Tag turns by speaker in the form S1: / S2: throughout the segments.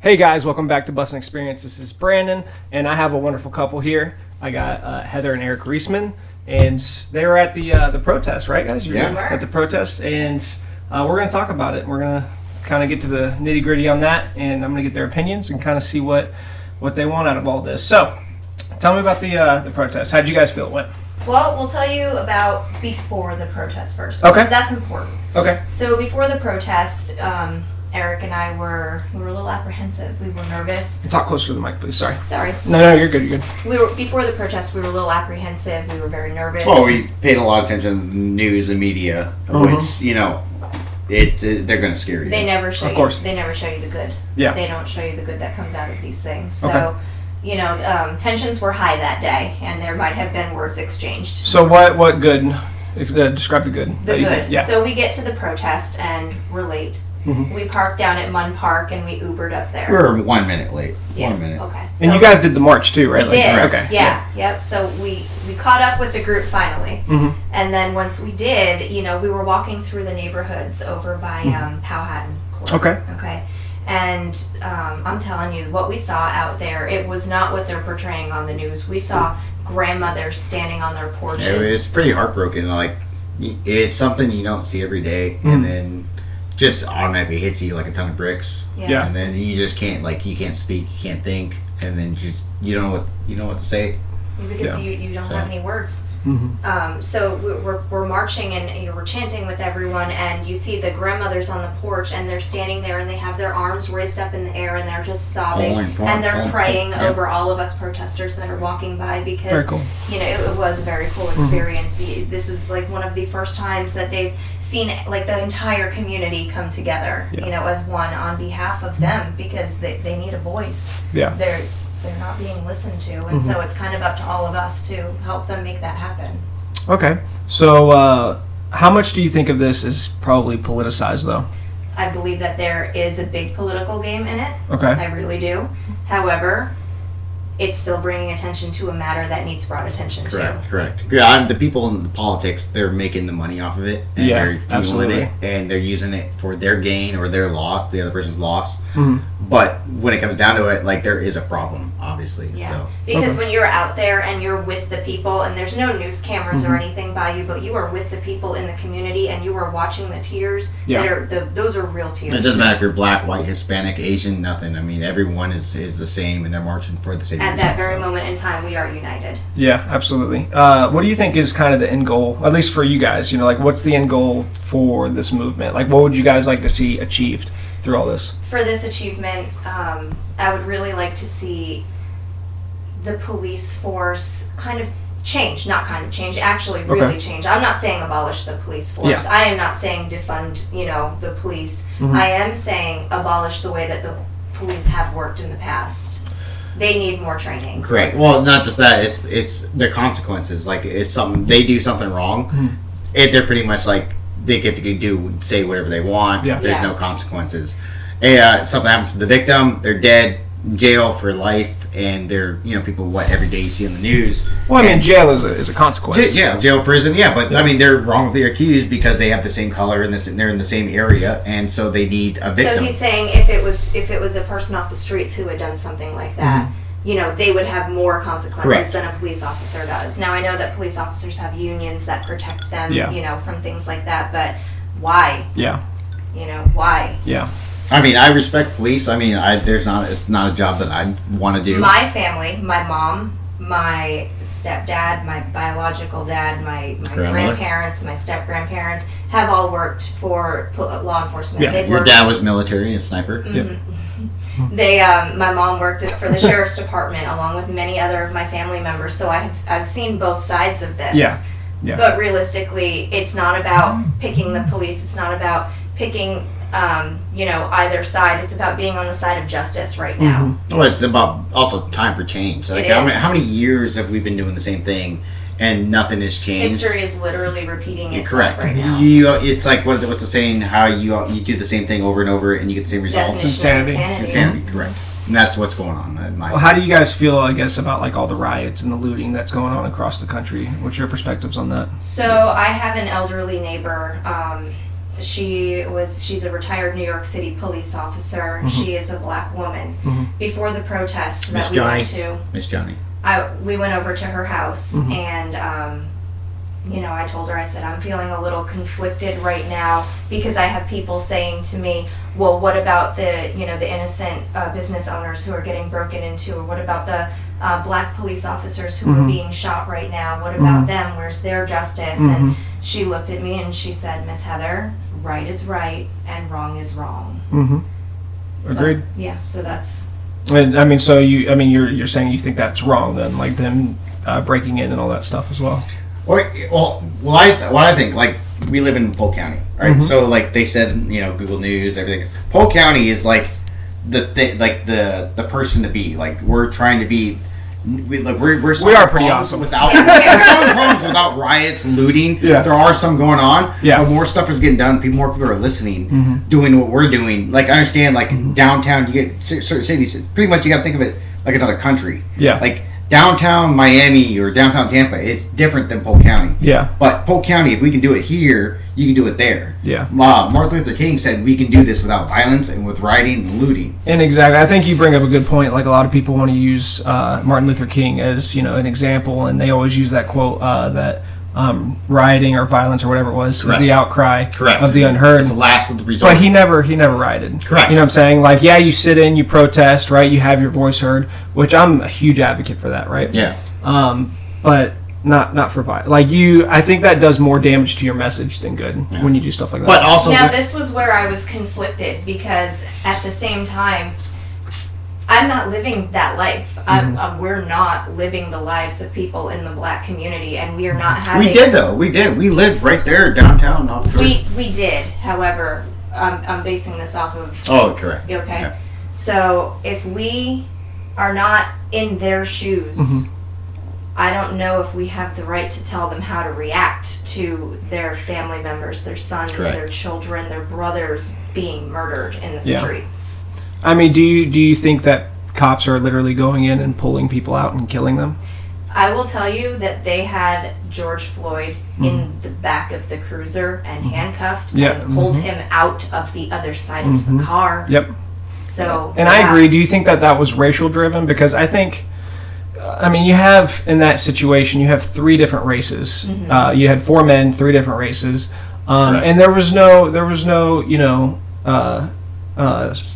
S1: Hey guys, welcome back to Bustin Experience. This is Brandon, and I have a wonderful couple here. I got Heather and Eric Reesman, and they were at the protest, right, guys? You were at the protest, and we're going to talk about it. We're going to kind of get to the nitty gritty on that, and I'm going to get their opinions and kind of see what they want out of all this. So, tell me about the protest. How'd you guys feel it went?
S2: Well, we'll tell you about before the protest first.
S1: Okay.
S2: Because that's important.
S1: Okay.
S2: So before the protest, Eric and I were a little apprehensive. We were nervous.
S1: Talk closer to the mic, please. Sorry.
S2: No,
S1: you're good. You're good.
S2: Before the protest, we were a little apprehensive. We were very nervous.
S3: Well, we paid a lot of attention to the news and media, which they're going to scare you.
S2: They never show
S1: Of course.
S2: you. They never show you the good.
S1: Yeah.
S2: They don't show you the good that comes out of these things. So,
S1: Okay.
S2: tensions were high that day, and there might have been words exchanged.
S1: So what good? Describe the good.
S2: The good.
S1: Yeah.
S2: So we get to the protest, and we're late.
S1: Mm-hmm.
S2: We parked down at Munn Park, and we Ubered up there.
S3: We were 1 minute late.
S2: Yeah.
S3: 1 minute.
S2: Okay.
S1: And you guys did the march too, right?
S2: We did.
S1: Okay.
S2: Yeah. Yep. So we caught up with the group finally,
S1: Mm-hmm.
S2: and then once we did, we were walking through the neighborhoods over by Powhatan Court.
S1: Okay.
S2: Okay. And I'm telling you, what we saw out there, it was not what they're portraying on the news. We saw grandmothers standing on their porches.
S3: It was pretty heartbroken. Like, it's something you don't see every day, and then just automatically hits you like a ton of bricks.
S1: Yeah.
S3: And then you just can't, you can't speak, you can't think, and then you don't know what to say.
S2: Because you don't have any words.
S1: Mm-hmm.
S2: So we're marching and we're chanting with everyone, and you see the grandmothers on the porch, and they're standing there and they have their arms raised up in the air and they're just sobbing, and they're praying over all of us protesters that are walking by, because
S1: very cool.
S2: It was a very cool experience. This is like one of the first times that they've seen like the entire community come together, as one on behalf of them, because they need a voice.
S1: Yeah.
S2: They're not being listened to, and so it's kind of up to all of us to help them make that happen.
S1: Okay. So, how much do you think of this is probably politicized, though?
S2: I believe that there is a big political game in it.
S1: Okay.
S2: I really do. However, it's still bringing attention to a matter that needs brought attention to.
S3: Correct. Yeah, the people in the politics, they're making the money off of it, and they're fueling it, and they're using it for their gain or their loss, the other person's loss. Mm-hmm. But when it comes down to it, there is a problem, obviously.
S2: Yeah.
S3: So.
S2: Because when you're out there and you're with the people, and there's no news cameras or anything by you, but you are with the people in the community, and you are watching the tears. Those are real tears.
S3: It doesn't matter if you're black, white, Hispanic, Asian, nothing. I mean, everyone is the same, and they're marching for the same reason.
S2: At that very moment in time, we are united.
S1: Yeah, absolutely. What do you think is kind of the end goal, at least for you guys? What's the end goal for this movement? What would you guys like to see achieved through all this?
S2: For this achievement, I would really like to see the police force actually really change. I'm not saying abolish the police force. I am not saying defund, the police.
S1: Mm-hmm.
S2: I am saying abolish the way that the police have worked in the past. They need more training.
S3: Correct. Well, not just that. It's the consequences. It's something they do something wrong. Mm-hmm. They're pretty much they get to say whatever they want.
S1: Yeah.
S3: There's no consequences. Something happens to the victim, they're dead, in jail for life, and they're people every day you see on the news.
S1: Well, jail is a consequence.
S3: Jail, prison. Yeah, but they're wrongfully accused because they have the same color and they're in the same area, and so they need a victim.
S2: So he's saying if it was a person off the streets who had done something like that, they would have more consequences than a police officer does. Now, I know that police officers have unions that protect them, from things like that, but why?
S1: Yeah.
S2: Why?
S1: Yeah.
S3: I respect police. It's not a job that I want to do.
S2: My family, my mom, my stepdad, my biological dad, my grandparents, my step-grandparents have all worked for law enforcement.
S1: Yeah.
S3: Your dad was military, a sniper.
S2: Mm-hmm. My mom worked for the sheriff's department along with many other of my family members, so I've seen both sides of this.
S1: Yeah. Yeah.
S2: But realistically, it's not about picking the police. It's not about picking, either side. It's about being on the side of justice right now.
S1: Mm-hmm.
S3: Well, it's about also time for change. How many years have we been doing the same thing and nothing has changed?
S2: History is literally repeating itself
S3: correct.
S2: Right now.
S3: It's what's the saying? How you do the same thing over and over and you get the same results.
S1: Insanity.
S3: Correct. And that's what's going on.
S1: How do you guys feel, about all the riots and the looting that's going on across the country? What's your perspectives on that?
S2: So I have an elderly neighbor she's a retired New York City police officer. She is a black woman. Before the protest that we went to,
S3: Miss Johnny,
S2: we went over to her house, and I told her, I said, I'm feeling a little conflicted right now because I have people saying to me, well, what about the innocent business owners who are getting broken into, or what about the black police officers who are being shot right now? What about them? Where's their justice? And she looked at me and she said, Miss Heather, right is right and wrong is wrong.
S1: Agreed.
S2: Yeah, so that's...
S1: And, so you're saying you think that's wrong then, like them breaking in and all that stuff as well?
S3: What I think, like, we live in Polk County, right? So, like they said, Google News, everything. Polk County is like the person to be. Like, we're trying to be. We
S1: are pretty awesome.
S3: We're solving problems without riots, looting. Yeah. There are some going on. Yeah. But more stuff is getting done. More people are listening, doing what we're doing. Like, I understand. Like downtown, you get certain cities. Pretty much, you got to think of it like another country. Yeah. Like downtown Miami or downtown Tampa, it's different than Polk County. Yeah. But Polk County, if we can do it here, you can do it there. Yeah. Martin Luther King said we can do this without violence and with rioting and looting.
S1: And exactly, I think you bring up a good point. Like, a lot of people want to use Martin Luther King as an example, and they always use that quote that rioting or violence or whatever it was is the outcry of the unheard.
S3: It's the last of the resort.
S1: But he never rioted.
S3: Correct.
S1: You know what I'm saying? Like, yeah, you sit in, you protest, right? You have your voice heard, which I'm a huge advocate for that, right?
S3: Yeah.
S1: But not for violence. Like, I think that does more damage to your message than good when you do stuff like that.
S3: But also,
S2: now this was where I was conflicted, because at the same time, I'm not living that life. We're not living the lives of people in the black community, and we are not having...
S3: We did, though. We did. We lived right there downtown.
S2: We did. However, I'm basing this off of...
S3: Oh, correct.
S2: Okay. Yeah. So if we are not in their shoes, I don't know if we have the right to tell them how to react to their family members, their sons, their children, their brothers being murdered in the streets.
S1: I mean, do you think that cops are literally going in and pulling people out and killing them?
S2: I will tell you that they had George Floyd in the back of the cruiser and handcuffed and pulled him out of the other side of the car. Yep. So,
S1: and I agree. Do you think that was racial driven? Because I think, you have, in that situation, you have 3 different races. You had 4 men, 3 different races, and there was no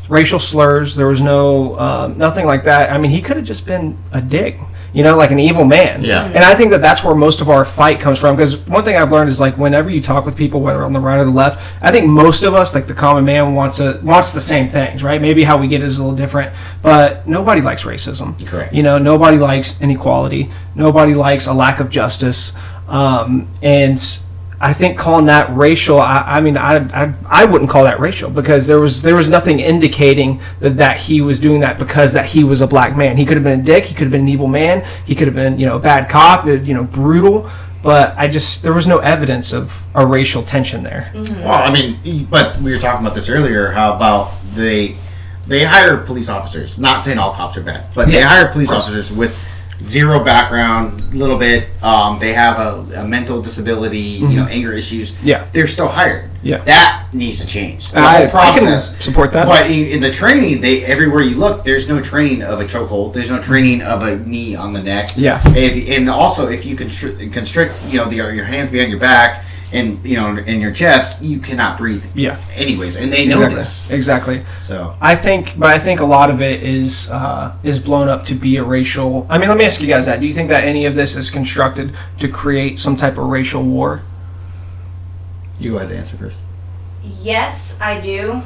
S1: racial slurs. There was no nothing like that. I mean, he could have just been a dick, like an evil man. Yeah. And I think that that's where most of our fight comes from. Because one thing I've learned is, like, whenever you talk with people, whether on the right or the left, I think most of us, like the common man, wants the same things, right? Maybe how we get it is a little different, but nobody likes racism. Correct. Nobody likes inequality. Nobody likes a lack of justice. And I think calling that racial, I wouldn't call that racial, because there was nothing indicating that he was doing that because that he was a black man. He could have been a dick. He could have been an evil man. He could have been a bad cop, brutal. But there was no evidence of a racial tension there.
S3: Well, but we were talking about this earlier. How about they hire police officers? Not saying all cops are bad, but they hire police officers with zero background, little bit. They have a mental disability, anger issues. Yeah, they're still hired. Yeah, that needs to change. The whole process.
S1: I can support that.
S3: But in the training, everywhere you look, there's no training of a chokehold. There's no training of a knee on the neck. Yeah, and also if you constrict, your hands behind your back. And in your chest, you cannot breathe. Yeah. Anyways, and they know this
S1: exactly. So I think a lot of it is blown up to be a racial. Let me ask you guys that. Do you think that any of this is constructed to create some type of racial war?
S3: You go ahead and answer first.
S2: Yes, I do.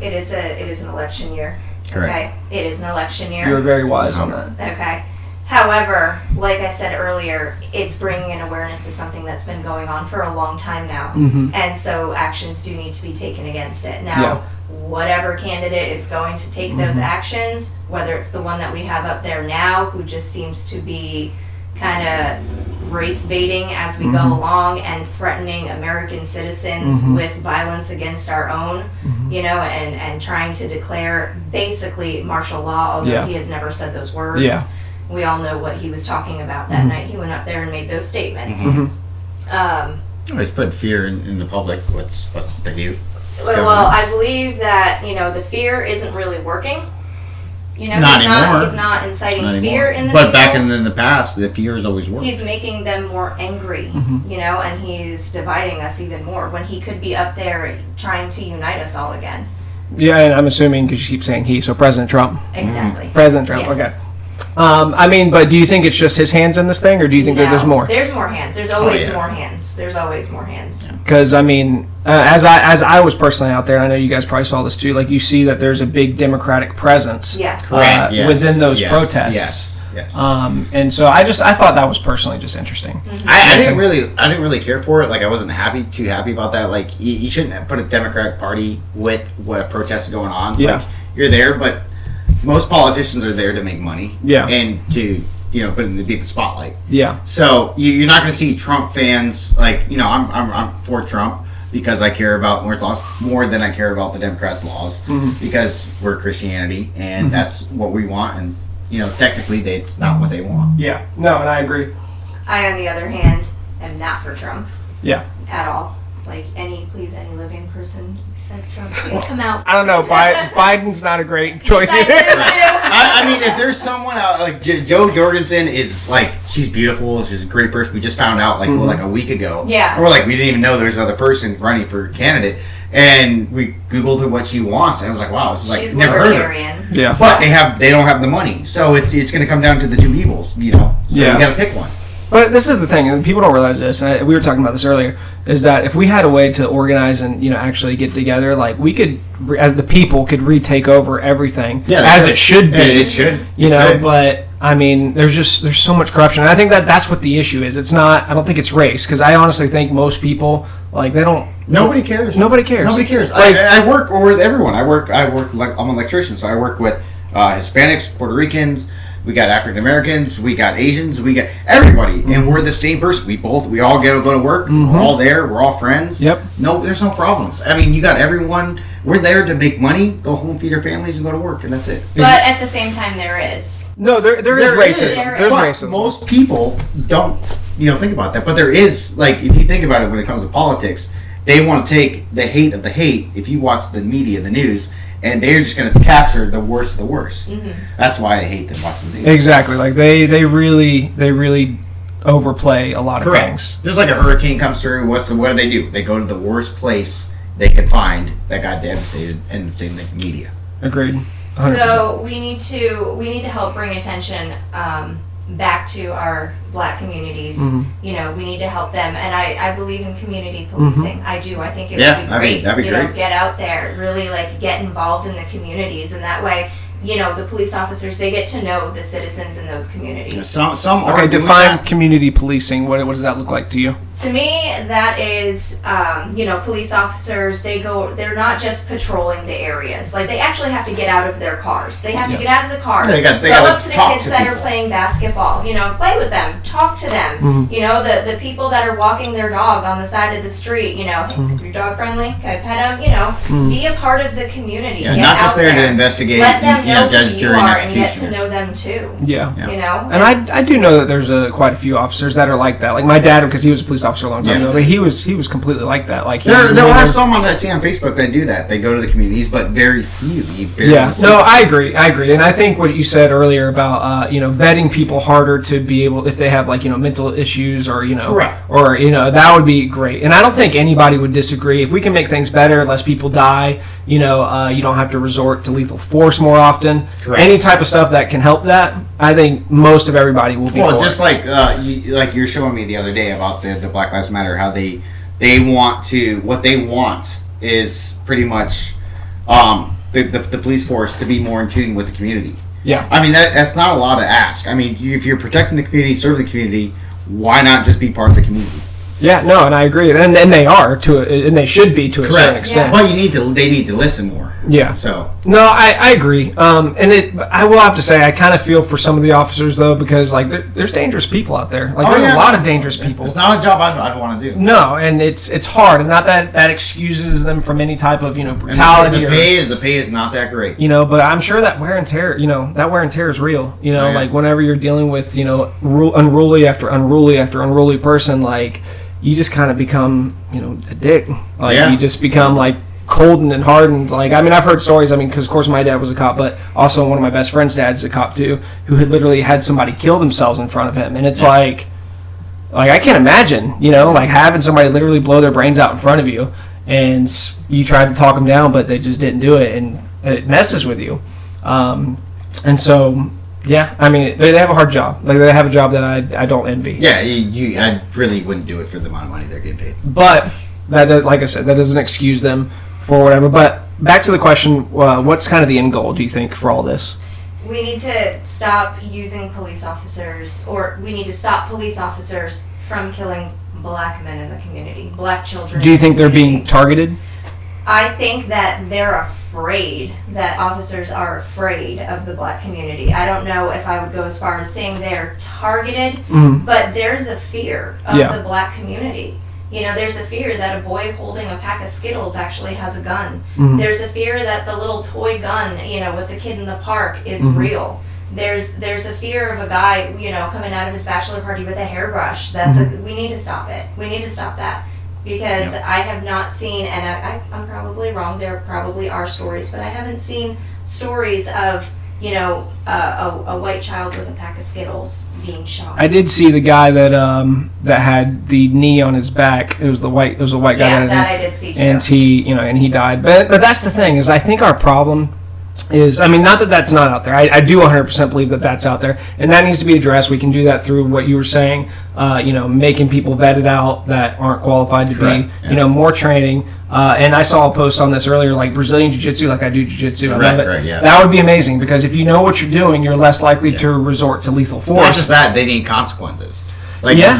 S2: It is an election year.
S3: Correct.
S2: Okay. It is an election year.
S1: You're very wise on that.
S2: Okay. However, like I said earlier, it's bringing an awareness to something that's been going on for a long time now. And so actions do need to be taken against it. Now, whatever candidate is going to take those actions, whether it's the one that we have up there now, who just seems to be kind of race baiting as we go along and threatening American citizens with violence against our own, and trying to declare basically martial law, although he has never said those words. Yeah. We all know what he was talking about that night. He went up there and made those statements.
S3: Always put fear in the public. What's what they do?
S2: Well, I believe that, the fear isn't really working.
S3: Not anymore.
S2: He's not inciting fear in the
S3: people.
S2: But
S3: back in the past, the fear has always worked.
S2: He's making them more angry, and he's dividing us even more when he could be up there trying to unite us all again.
S1: Yeah, and I'm assuming, because you keep saying he, so President Trump.
S2: Exactly.
S1: President Trump, okay. But do you think it's just his hands in this thing, or do you think that there's more?
S2: There's more hands. There's always more hands. There's always more hands.
S1: Because, as I was personally out there, I know you guys probably saw this too, like you see that there's a big Democratic presence within those protests.
S3: Yes.
S1: And so I thought that was personally just interesting.
S3: Mm-hmm. I didn't really care for it. Like, I wasn't too happy about that. Like, you shouldn't put a Democratic Party with what a protest is going on.
S1: Yeah.
S3: Like, you're there, but most politicians are there to make money. Yeah. And to put in the spotlight. Yeah. So you're not going to see Trump fans like I'm for Trump because I care about North laws more than I care about the Democrats' laws because we're Christianity and that's what we want and technically it's not what they want.
S1: Yeah. No, and I agree.
S2: I, on the other hand, am not for Trump.
S1: Yeah.
S2: At all. Like any living person besides Trump, please come out.
S1: I don't know. Biden's not a great choice either.
S3: I mean, if there's someone out like Joe Jorgensen is like, she's beautiful. She's a great person. We just found out like a week ago. Yeah. Or like we didn't even know there's another person running for candidate, and we Googled what she wants, and I was like, wow, this is like
S2: she's
S3: never heard of her.
S1: Yeah.
S3: But they don't have the money, so it's going to come down to the two evils, So you got to pick one.
S1: But this is the thing, and people don't realize this, and we were talking about this earlier, is that if we had a way to organize and, actually get together, like, we could, as the people, could retake over everything as it should be.
S3: Yeah, it should.
S1: But, there's so much corruption. And I think that's what the issue is. It's not, I don't think it's race, because I honestly think most people, like, they don't...
S3: Nobody cares.
S1: Nobody cares.
S3: Like, I work with everyone. I'm an electrician, so I work with Hispanics, Puerto Ricans, we got African Americans, we got Asians, we got everybody, and we're the same person. We all go to work. We're all there. We're all friends. Yep. No, there's no problems. I mean, you got everyone. We're there to make money, go home, feed our families, and go to work, and that's it.
S2: But at the same time, there is.
S1: No, there is racism. There's racism.
S3: Most people don't, think about that. But there is, like, if you think about it, when it comes to politics, they want to take the hate of the hate. If you watch the media, the news. And they're just going to capture the worst of the worst. That's why I hate them watching the news.
S1: Exactly. Like they really overplay a lot of things.
S3: Just like a hurricane comes through, what do they do? They go to the worst place they can find that got devastated, and the same thing media.
S1: Agreed. 100%.
S2: So we need to help bring attention back to our Black communities. We need to help them, and I believe in community policing. I do. I think it would be great.
S3: That'd be great.
S2: Get out there, really get involved in the communities, and that way, the police officers, they get to know the citizens in those communities.
S3: Some
S1: okay, define community policing. What does that look like to you?
S2: To me, that is, police officers, they're not just patrolling the areas. Like, they actually have to get out of their cars. They have to get out of the cars. They go up to the kids that are playing basketball. Play with them. Talk to them. The people that are walking their dog on the side of the street, hey, your dog friendly? Can I pet him? Be a part of the community.
S3: Yeah, not just there to investigate.
S2: Let them know
S3: judge,
S2: who
S3: jury,
S2: you
S3: and
S2: are
S3: execution.
S2: And get to know them too.
S1: Yeah.
S2: And
S1: I do know that there's quite a few officers that are like that. Like my dad, because he was a police officer a long time ago, but he was completely like that. Like
S3: there are some that I see on Facebook that do that. They go to the communities, but very few.
S1: No, I agree, and I think what you said earlier about vetting people harder to be able, if they have mental issues or
S3: correct,
S1: or that would be great. And I don't think anybody would disagree if we can make things better, less people die. You don't have to resort to lethal force more often.
S3: Correct.
S1: Any type of stuff that can help that, I think most of everybody will be.
S3: Well, just like you're showing me the other day about the Black Lives Matter, how they want to, what they want is pretty much the police force to be more in tune with the community.
S1: Yeah.
S3: I mean, that's not a lot to ask. I mean, if you're protecting the community, serving the community, why not just be part of the community?
S1: Yeah, no, and I agree, and they are and they should be to a certain extent.
S3: But they need to listen more.
S1: Yeah.
S3: So.
S1: No, I agree. I will have to say I kind of feel for some of the officers though, because there's dangerous people out there. There's a lot of dangerous people.
S3: It's not a job I'd want to do.
S1: No, and it's hard, and not that excuses them from any type of brutality.
S3: And the pay is not that great.
S1: But I'm sure that wear and tear. That wear and tear is real. Like whenever you're dealing with unruly after unruly after unruly person, you just kind of become, a dick. Like,
S3: Yeah.
S1: you just become, like, cold and hardened. Like, I mean, I've heard stories, because, of course, my dad was a cop, but also one of my best friend's dad's a cop, too, who had literally had somebody kill themselves in front of him. And it's like, I can't imagine, like, having somebody literally blow their brains out in front of you, and you tried to talk them down, but they just didn't do it, and it messes with you. And so, yeah, I mean, they have a hard job. Like, they have a job that I don't envy.
S3: Yeah, I really wouldn't do it for the amount of money they're getting paid.
S1: But, that does, like I said, that doesn't excuse them for whatever. But back to the question, what's kind of the end goal, do you think, for all this?
S2: We need to stop using police officers, or we need to stop police officers from killing black men in the community, black children.
S1: Do you think they're being targeted?
S2: I think that they're afraid, that officers are afraid of the black community. I don't know if I would go as far as saying they're targeted, but there's a fear of the black community. There's a fear that a boy holding a pack of Skittles actually has a gun. There's a fear that the little toy gun, with the kid in the park is real. There's a fear of a guy, coming out of his bachelor party with a hairbrush. We need to stop it. We need to stop that. Because I have not seen, and I'm probably wrong, there probably are stories, but I haven't seen stories of, a white child with a pack of Skittles being shot.
S1: I did see the guy that had the knee on his back. It was a white guy.
S2: Yeah, that I did see too.
S1: And he died. But that's the thing, is I think our problem is, not that that's not out there. I do 100% believe that that's out there, and that needs to be addressed. We can do that through what you were saying, making people vetted out that aren't qualified to be, more training. And I saw a post on this earlier, like Brazilian Jiu-Jitsu, like I do Jiu-Jitsu. I love it.
S3: Right, yeah.
S1: That would be amazing, because if you know what you're doing, you're less likely to resort to lethal force.
S3: Not just that, they need consequences.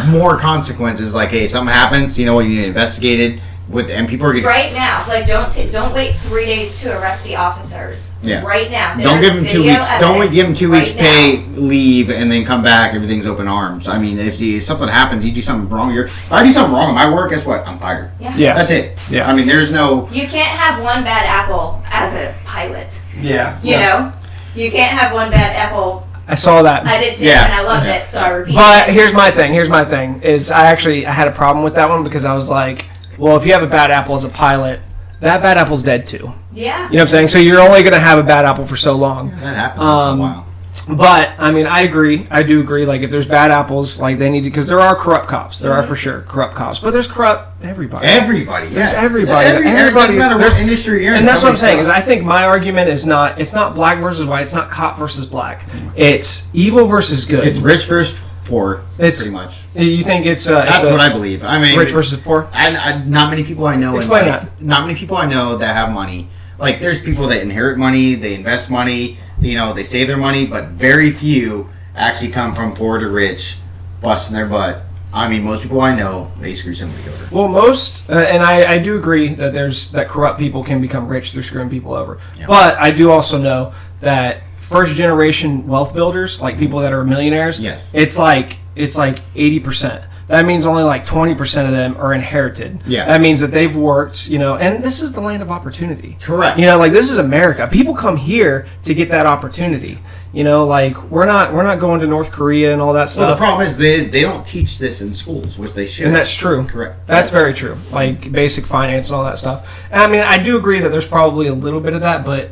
S3: More consequences. Like, hey, something happens, you need to investigate it. And people are getting
S2: right now. Like, don't wait 3 days to arrest the officers.
S3: Yeah.
S2: Right now.
S3: Don't give them 2 weeks. Don't give them 2 weeks pay, leave, and then come back. Everything's open arms. If something happens, you do something wrong. If I do something wrong in my work, guess what? I'm fired.
S2: Yeah.
S3: That's it.
S1: Yeah.
S3: There's no.
S2: You can't have one bad apple as a pilot.
S1: Yeah.
S2: You know, you can't have one bad apple.
S1: I saw that.
S2: I did too, and I loved it. So I repeated.
S1: But here's my thing. Is I had a problem with that one, because I was like, well, if you have a bad apple as a pilot, that bad apple's dead too.
S2: Yeah.
S1: You know what I'm saying? So you're only going to have a bad apple for so long.
S3: Yeah, that happens once in a while.
S1: But, I agree. I do agree. Like, if there's bad apples, like, they need to... Because there are corrupt cops. There are for sure corrupt cops. But there's corrupt everybody.
S3: Everybody, yeah.
S1: There's everybody.
S3: Everybody. It doesn't matter what industry you're in.
S1: And that's what I'm saying, is I think my argument is not... It's not black versus white. It's not cop versus black. It's evil versus good.
S3: It's rich versus poor, pretty much.
S1: You think it's...
S3: that's what I believe.
S1: Rich versus poor?
S3: Not many people I know
S1: Explain
S3: in life...
S1: that.
S3: Not many people I know that have money. Like, there's people that inherit money, they invest money... they save their money, but very few actually come from poor to rich, busting their butt. Most people I know, they screw somebody over.
S1: Well, most, and I do agree that corrupt people can become rich through screwing people over. Yep. But I do also know that first generation wealth builders, like people that are millionaires,
S3: yes,
S1: it's like 80%. That means only like 20% of them are inherited.
S3: Yeah.
S1: That means that they've worked, and this is the land of opportunity.
S3: Correct.
S1: This is America. People come here to get that opportunity. We're not going to North Korea and all that stuff.
S3: Well, the problem is they don't teach this in schools, which they should.
S1: And that's true.
S3: Correct.
S1: That's very true. Like basic finance and all that stuff. And I do agree that there's probably a little bit of that, but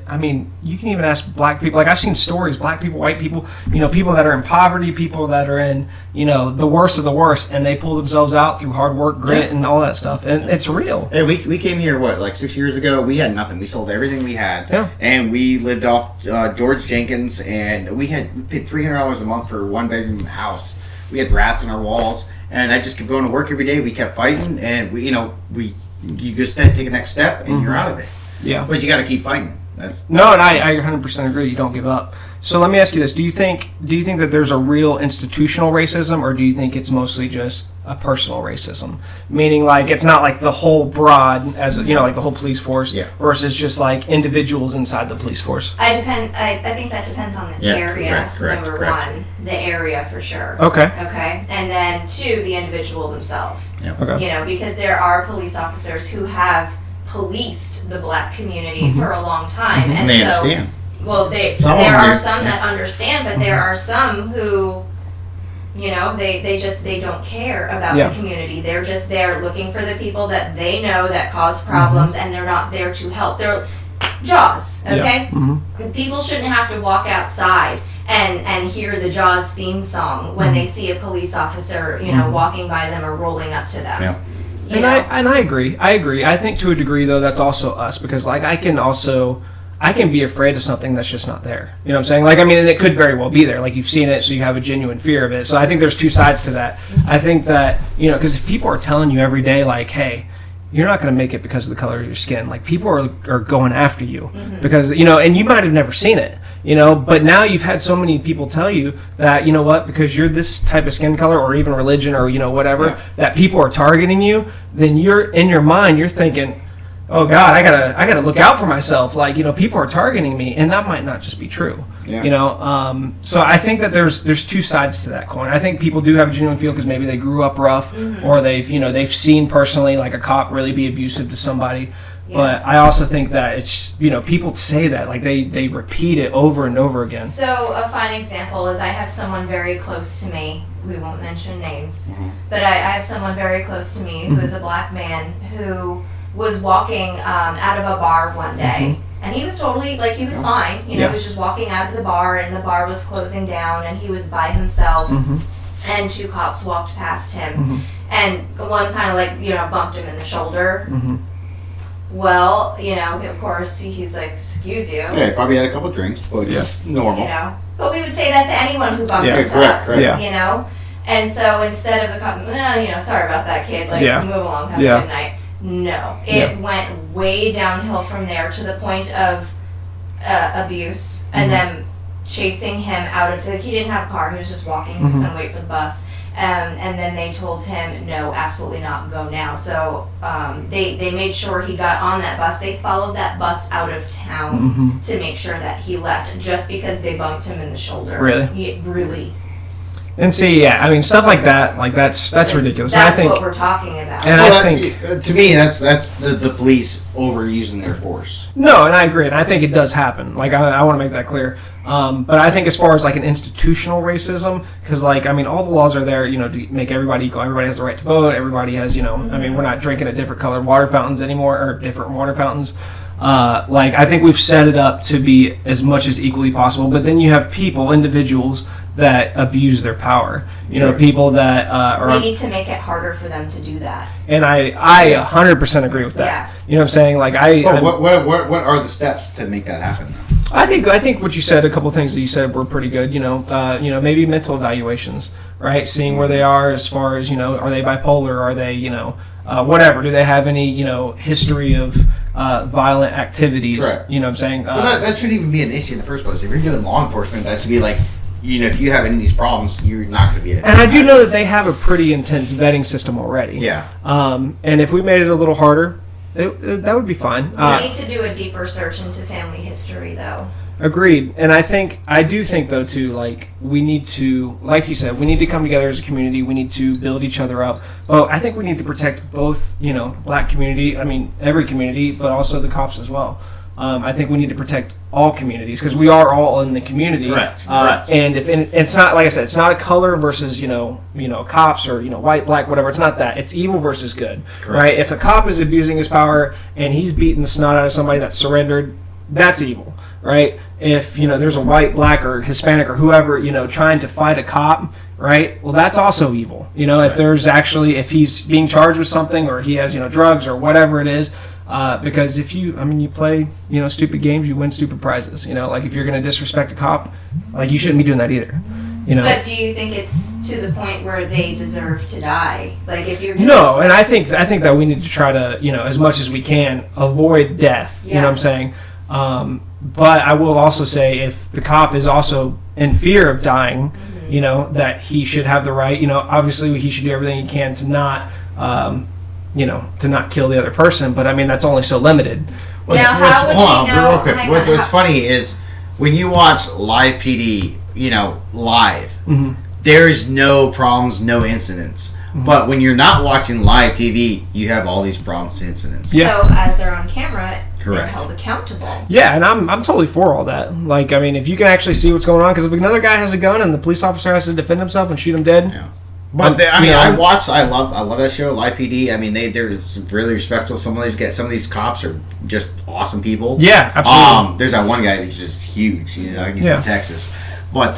S1: you can even ask black people. Like I've seen stories, black people, white people, people that are in poverty, people that are in, the worst of the worst, and they pull themselves out through hard work, grit, and all that stuff. And it's real.
S3: Hey, we came here, like 6 years ago? We had nothing. We sold everything we had.
S1: Yeah.
S3: And we lived off George Jenkins, and we paid $300 a month for a 1-bedroom house. We had rats on our walls, and I just kept going to work every day. We kept fighting, and you just take the next step, and you're out of it.
S1: Yeah.
S3: But you got to keep fighting.
S1: No, and I 100% agree. You don't give up. So let me ask you this: Do you think that there's a real institutional racism, or do you think it's mostly just a personal racism? Meaning, like it's not like the whole broad, as like the whole police force, versus just like individuals inside the police force.
S2: I think that depends on the area.
S3: Correct.
S2: One, the area for sure.
S1: Okay.
S2: Okay, and then 2, the individual themselves.
S3: Yeah.
S1: Okay.
S2: Because there are police officers who have policed the black community for a long time,
S3: and they understand.
S2: Well, there are some that understand, but there are some who You know, they don't care about the community. They're just there looking for the people that they know that cause problems, and they're not there to help. They're Jaws, okay? People shouldn't have to walk outside and hear the Jaws theme song when they see a police officer, you know, walking by them or rolling up to them.
S3: Yeah.
S1: And I agree. I think to a degree though that's also us, because like I can be afraid of something that's just not there. You know what I'm saying? Like, I mean, and it could very well be there. Like, you've seen it, so you have a genuine fear of it. So I think there's two sides to that. I think that, you know, because if people are telling you every day, like, hey, you're not going to make it because of the color of your skin. Like, people are going after you because, you know, and you might have never seen it, you know, but now you've had so many people tell you that, you know what, because you're this type of skin color or even religion or, you know, whatever, that people are targeting you, then you're, in your mind, you're thinking, oh God, I gotta look out for myself. Like, you know, people are targeting me, and that might not just be true. Yeah. You know, so I think that there's two sides to that coin. I think people do have a genuine feel because maybe they grew up rough, or they've seen personally like a cop really be abusive to somebody. Yeah. But I also think that it's, you know, people say that like they repeat it over and over again.
S2: So a fine example is I have someone very close to me. We won't mention names, but I have someone very close to me who is a black man who was walking out of a bar one day, and he was totally, like, he was fine, you know, he was just walking out of the bar, and the bar was closing down, and he was by himself, and two cops walked past him, and one kind of, like, you know, bumped him in the shoulder. Well, you know, of course, he's like, excuse you.
S3: Yeah, he probably had a couple drinks, but it's normal.
S2: You know, but we would say that to anyone who bumps into us, you know, and so instead of the cop, you know, sorry about that, kid, like, move along, have a good night. No, it went way downhill from there to the point of abuse and them chasing him out of, like, he didn't have a car, he was just walking, he was going to wait for the bus. And then they told him, no, absolutely not, go now. So they made sure he got on that bus. They followed that bus out of town to make sure that he left, just because they bumped him in the shoulder.
S1: Really?
S2: Really.
S1: And see, I mean, stuff like that, like that's ridiculous.
S2: That's
S1: and I think,
S2: what we're talking about.
S1: And I think,
S3: to me, that's the police overusing their force.
S1: No, and I agree, and I think it does happen. Like, I want to make that clear. But I think as far as like an institutional racism, because like, I mean, all the laws are there, you know, to make everybody equal. Everybody has the right to vote. Everybody has, you know, I mean, we're not drinking at different colored water fountains anymore, or different water fountains. Like, I think we've set it up to be as much as equally possible. But then you have individuals that abuse their power. You know, people that
S2: we need to make it harder for them to do that.
S1: And I 100% agree with that. Yeah. You know what I'm saying? Like,
S3: what are the steps to make that happen?
S1: I think what you said, a couple of things that you said were pretty good. You know, maybe mental evaluations, right? Seeing where they are as far as, you know, are they bipolar? Are they, you know, whatever? Do they have any, you know, history of violent activities? Correct. You know what I'm saying?
S3: Well, that shouldn't even be an issue in the first place. If you're doing law enforcement, that should be like, you know, if you have any of these problems, you're not going to be able to.
S1: And I do know that they have a pretty intense vetting system already.
S3: Yeah.
S1: And if we made it a little harder, that would be fine.
S2: We need to do a deeper search into family history, though.
S1: Agreed. And I do think, though, too, like, we need to, like you said, we need to come together as a community. We need to build each other up. But I think we need to protect both, you know, black community, I mean, every community, but also the cops as well. I think we need to protect all communities because we are all in the community.
S3: Correct.
S1: And it's not, like I said, it's not a color versus, you know, cops or, you know, white, black, whatever. It's not that. It's evil versus good. Correct. Right? If a cop is abusing his power and he's beating the snot out of somebody that surrendered, that's evil. Right? If, you know, there's a white, black, or Hispanic or whoever, you know, trying to fight a cop, right? Well, that's also evil. You know, if he's being charged with something or he has, you know, drugs or whatever it is. Because if you play, you know, stupid games, you win stupid prizes. You know, like if you're going to disrespect a cop, like you shouldn't be doing that either. You know.
S2: But do you think it's to the point where they deserve to die? Like if you're
S1: no, and I think that we need to try to, you know, as much as we can avoid death. Yeah. You know what I'm saying? But I will also say if the cop is also in fear of dying, you know, that he should have the right. You know, obviously he should do everything he can to not. You know, to not kill the other person, but I mean that's only so limited.
S3: What's funny is when you watch live PD, you know, live, there is no problems, no incidents. But when you're not watching live TV, you have all these problems and incidents.
S2: Yeah. So as they're on camera,
S3: Correct.
S2: and held accountable.
S1: Yeah, and I'm totally for all that. Like, I mean, if you can actually see what's going on, because if another guy has a gun and the police officer has to defend himself and shoot him dead.
S3: Yeah. But I love that show, Live PD. I mean, they're really respectful. Some of these cops are just awesome people.
S1: Yeah, absolutely.
S3: There's that one guy that's just huge. You know, he's in Texas, but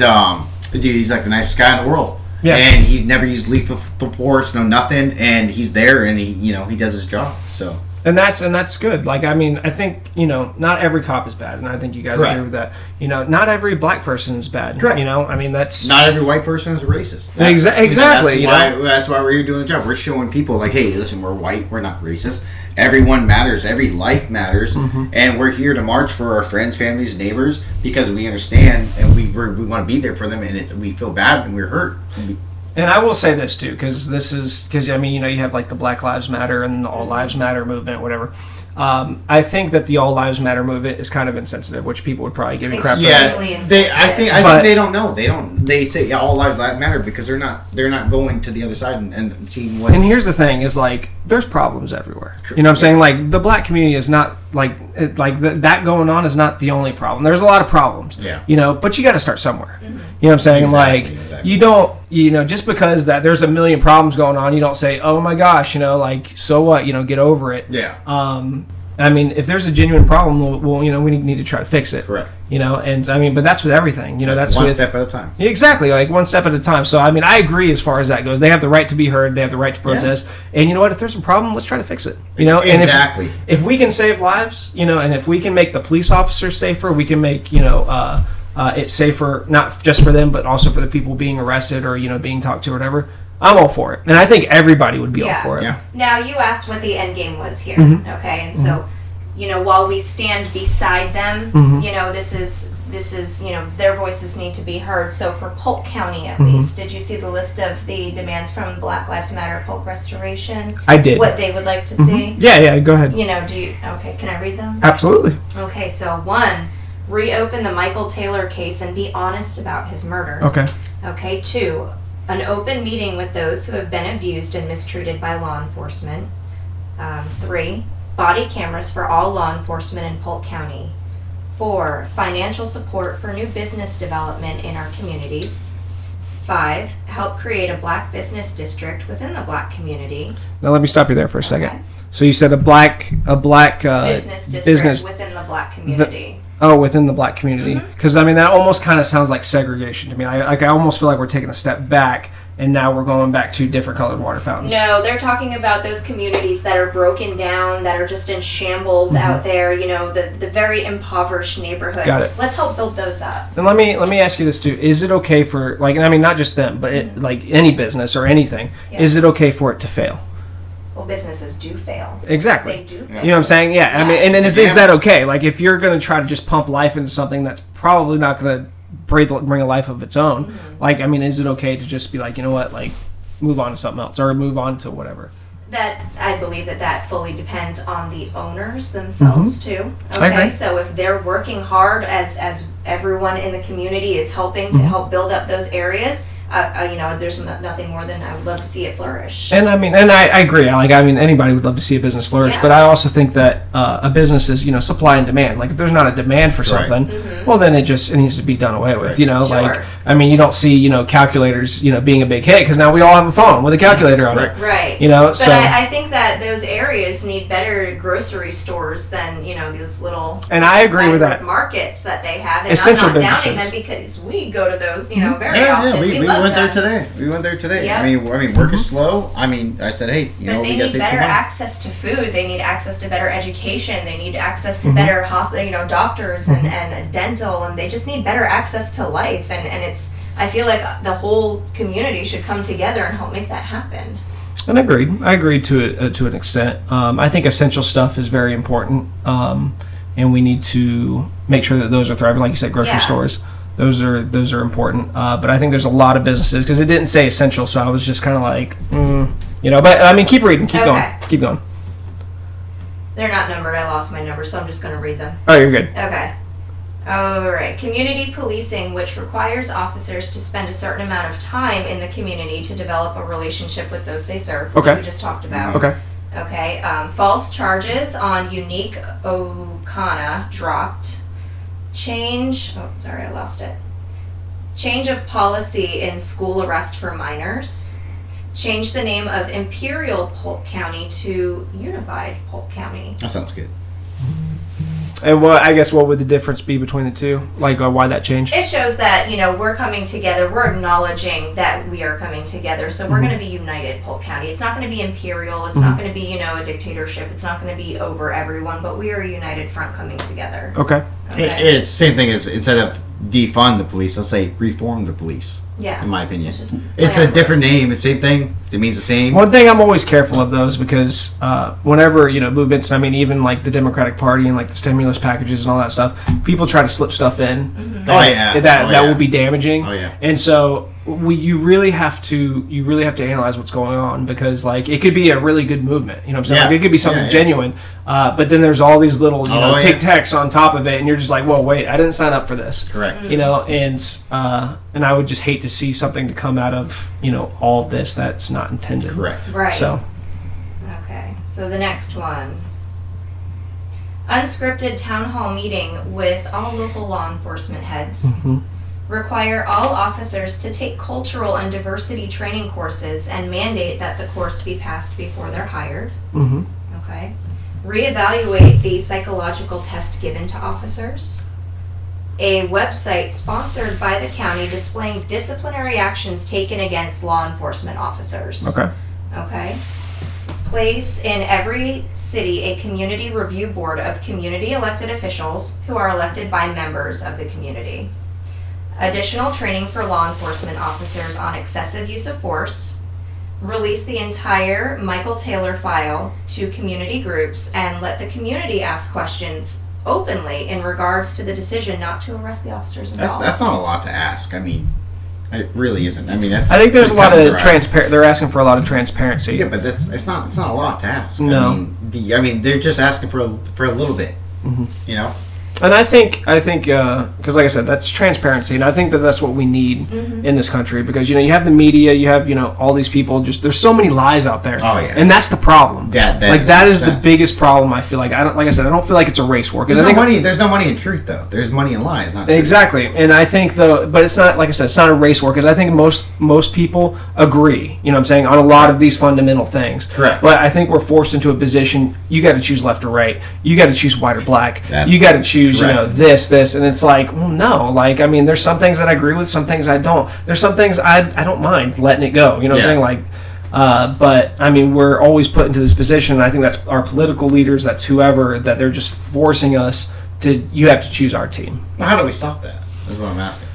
S3: dude, he's like the nicest guy in the world. Yeah, and he's never used lethal force, no nothing, and he's there, and he does his job. So. And
S1: that's good. Like, I mean, I think, not every cop is bad, and I think you guys agree with that. Not every black person is bad.
S3: Correct.
S1: I mean, that's...
S3: Not every white person is racist.
S1: Exactly.
S3: That's why we're doing the job. We're showing people, like, hey, listen, we're white, we're not racist. Everyone matters. Every life matters. Mm-hmm. And we're here to march for our friends, families, neighbors, because we understand, and we want to be there for them, and we feel bad, and we're hurt.
S1: And I will say this too, because I mean, you have like the Black Lives Matter and the All Lives Matter movement, whatever. I think that the All Lives Matter movement is kind of insensitive, which people would probably give you crap for.
S3: Yeah, I think they don't know. They say all lives matter because they're not going to the other side and seeing what.
S1: And here's the thing: is like there's problems everywhere. You know what I'm saying? Like the black community is not that going on is not the only problem. There's a lot of problems. Yeah. But you got to start somewhere. Mm-hmm. You know what I'm saying? Exactly. You don't, just because that there's a million problems going on, you don't say, oh my gosh, so what? Get over it.
S3: Yeah.
S1: I mean, if there's a genuine problem, well, we need to try to fix it.
S3: Correct.
S1: And I mean, but that's with everything. That's
S3: one step at a time.
S1: Exactly, like one step at a time. So I mean, I agree as far as that goes. They have the right to be heard. They have the right to protest. Yeah. And you know what? If there's a problem, let's try to fix it.
S3: Exactly.
S1: And if we can save lives, and if we can make the police officers safer, we can make it safer, not just for them, but also for the people being arrested or being talked to or whatever. I'm all for it, and I think everybody would be all for it.
S3: Yeah.
S2: Now you asked what the end game was here, okay? And so, while we stand beside them, this is their voices need to be heard. So for Polk County, at least, did you see the list of the demands from Black Lives Matter Polk Restoration?
S1: I did.
S2: What they would like to see?
S1: Yeah. Go ahead.
S2: Okay? Can I read them?
S1: Absolutely.
S2: Okay. So 1, reopen the Michael Taylor case and be honest about his murder.
S1: Okay.
S2: Okay. 2, an open meeting with those who have been abused and mistreated by law enforcement. 3, body cameras for all law enforcement in Polk County. 4, financial support for new business development in our communities. 5, help create a black business district within the black community.
S1: Now let me stop you there for a second. Okay. So you said a black
S2: business district within the black community.
S1: Within the black community. Because, I mean, that almost kind of sounds like segregation to me. I almost feel like we're taking a step back, and now we're going back to different colored water fountains.
S2: No, they're talking about those communities that are broken down, that are just in shambles out there, the very impoverished neighborhoods.
S1: Got it.
S2: Let's help build those up.
S1: And let me ask you this, too. Is it okay for, not just them, but any business or anything, is it okay for it to fail?
S2: Well, businesses do fail.
S1: Exactly.
S2: They do fail.
S1: You know what I'm saying? Yeah. I mean, and is that okay? Like, if you're going to try to just pump life into something that's probably not going to bring a life of its own, is it okay to just be like, you know what, move on to something else or move on to whatever?
S2: That I believe that fully depends on the owners themselves too. Okay, so if they're working hard as everyone in the community is helping to help build up those areas, there's nothing more than I would love to see it flourish.
S1: And I agree. Anybody would love to see a business flourish, but I also think that a business is, supply and demand. Like, if there's not a demand for something, well, then it needs to be done away with. You don't see, calculators, being a big hit because now we all have a phone with a calculator on it.
S2: Right. But I think that those areas need better grocery stores than, these little.
S1: And I agree with that.
S2: Markets that they have. And
S1: essential
S2: I'm not
S1: businesses.
S2: downing them because we go to those, very often.
S3: We went there today. Yep. I mean, work is slow. I said, hey,
S2: but they need better access to food. They need access to better education. They need access to better doctors and dental, and they just need better access to life. And it's, I feel like the whole community should come together and help make that happen.
S1: And I agreed to an extent. I think essential stuff is very important, and we need to make sure that those are thriving. Like you said, grocery stores. Those are important, but I think there's a lot of businesses because it didn't say essential, so I was just kind of like, But keep reading, keep going.
S2: They're not numbered. I lost my number, so I'm just going to read them.
S1: Oh, you're good.
S2: Okay. All right. Community policing, which requires officers to spend a certain amount of time in the community to develop a relationship with those they serve, which we just talked about.
S1: Okay.
S2: Okay, false charges on Unique Okana dropped. Change of policy in school arrest for minors. Change the name of Imperial Polk County to Unified Polk County.
S3: That sounds good.
S1: And what would the difference be between the two? Like, why that change?
S2: It shows that, we're coming together. We're acknowledging that we are coming together. So we're going to be united, Polk County. It's not going to be imperial. It's not going to be, a dictatorship. It's not going to be over everyone. But we are a united front coming together.
S1: Okay.
S3: It's the same thing as instead of defund the police, let's say reform the police.
S2: Yeah.
S3: In my opinion. It's a different name. It's the same thing. It means the same.
S1: One thing I'm always careful of those because whenever, movements, even like the Democratic Party and like the stimulus packages and all that stuff, people try to slip stuff in.
S2: Mm-hmm.
S1: That will be damaging.
S3: Oh yeah.
S1: And so you really have to analyze what's going on because like it could be a really good movement. You know what I'm saying?
S3: Yeah.
S1: Like, it could be something genuine. But then there's all these little tic tacs on top of it, and you're just like, whoa, wait, I didn't sign up for this.
S3: Correct.
S1: And I would just hate to see something to come out of all of this that's not intended.
S3: Correct.
S2: Right.
S1: So.
S2: Okay. So the next one. Unscripted town hall meeting with all local law enforcement heads.
S1: Mm-hmm.
S2: Require all officers to take cultural and diversity training courses and mandate that the course be passed before they're hired.
S1: Mm-hmm.
S2: Okay. Reevaluate the psychological test given to officers. A website sponsored by the county displaying disciplinary actions taken against law enforcement officers.
S1: Okay.
S2: Okay. Place in every city a community review board of community elected officials who are elected by members of the community. Additional training for law enforcement officers on excessive use of force. Release the entire Michael Taylor file to community groups and let the community ask questions openly in regards to the decision not to arrest the officers involved.
S3: That's not a lot to ask. It really isn't.
S1: I think there's a lot of transparency. They're asking for a lot of transparency.
S3: Yeah, but it's not a lot to ask.
S1: No.
S3: They're just asking for a little bit.
S1: Mm-hmm. And I think, because like I said, that's transparency, and I think that that's what we need in this country. Because you have the media, you have all these people. Just there's so many lies out there.
S3: Oh yeah,
S1: and that's the problem. That is the biggest problem. I feel like I don't feel like it's a race war.
S3: There's no money in truth though. There's money in lies, not truth.
S1: Exactly. And I think but it's not, like I said, it's not a race war because I think most people agree. You know what I'm saying, on a lot of these fundamental things.
S3: Correct.
S1: But I think we're forced into a position. You got to choose left or right. You got to choose white or black. You got to choose. This, and it's like, well, no, there's some things that I agree with, some things I don't. There's some things I don't mind letting it go. You know what I'm saying? But we're always put into this position, and I think that's our political leaders, that's whoever, that they're just forcing us to. You have to choose our team.
S3: Well, how do we stop that? That's what I'm asking.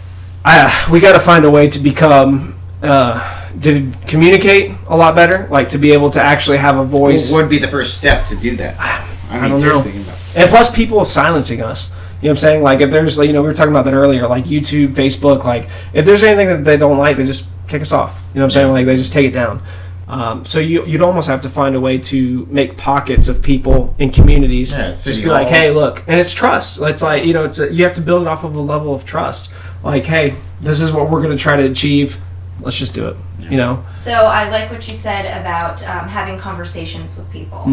S1: We got to find a way to become. To communicate a lot better, to be able to actually have a voice.
S3: What would be the first step to do that?
S1: I don't know. And plus, people silencing us. You know what I'm saying? If there's, we were talking about that earlier, YouTube, Facebook, if there's anything that they don't like, they just take us off. You know what I'm saying? They just take it down. So you'd almost have to find a way to make pockets of people in communities.
S3: Yeah,
S1: just be like, hey, look. And it's trust. It's you have to build it off of a level of trust. Hey, this is what we're going to try to achieve. Let's just do it. So
S2: I like what you said about having conversations with people.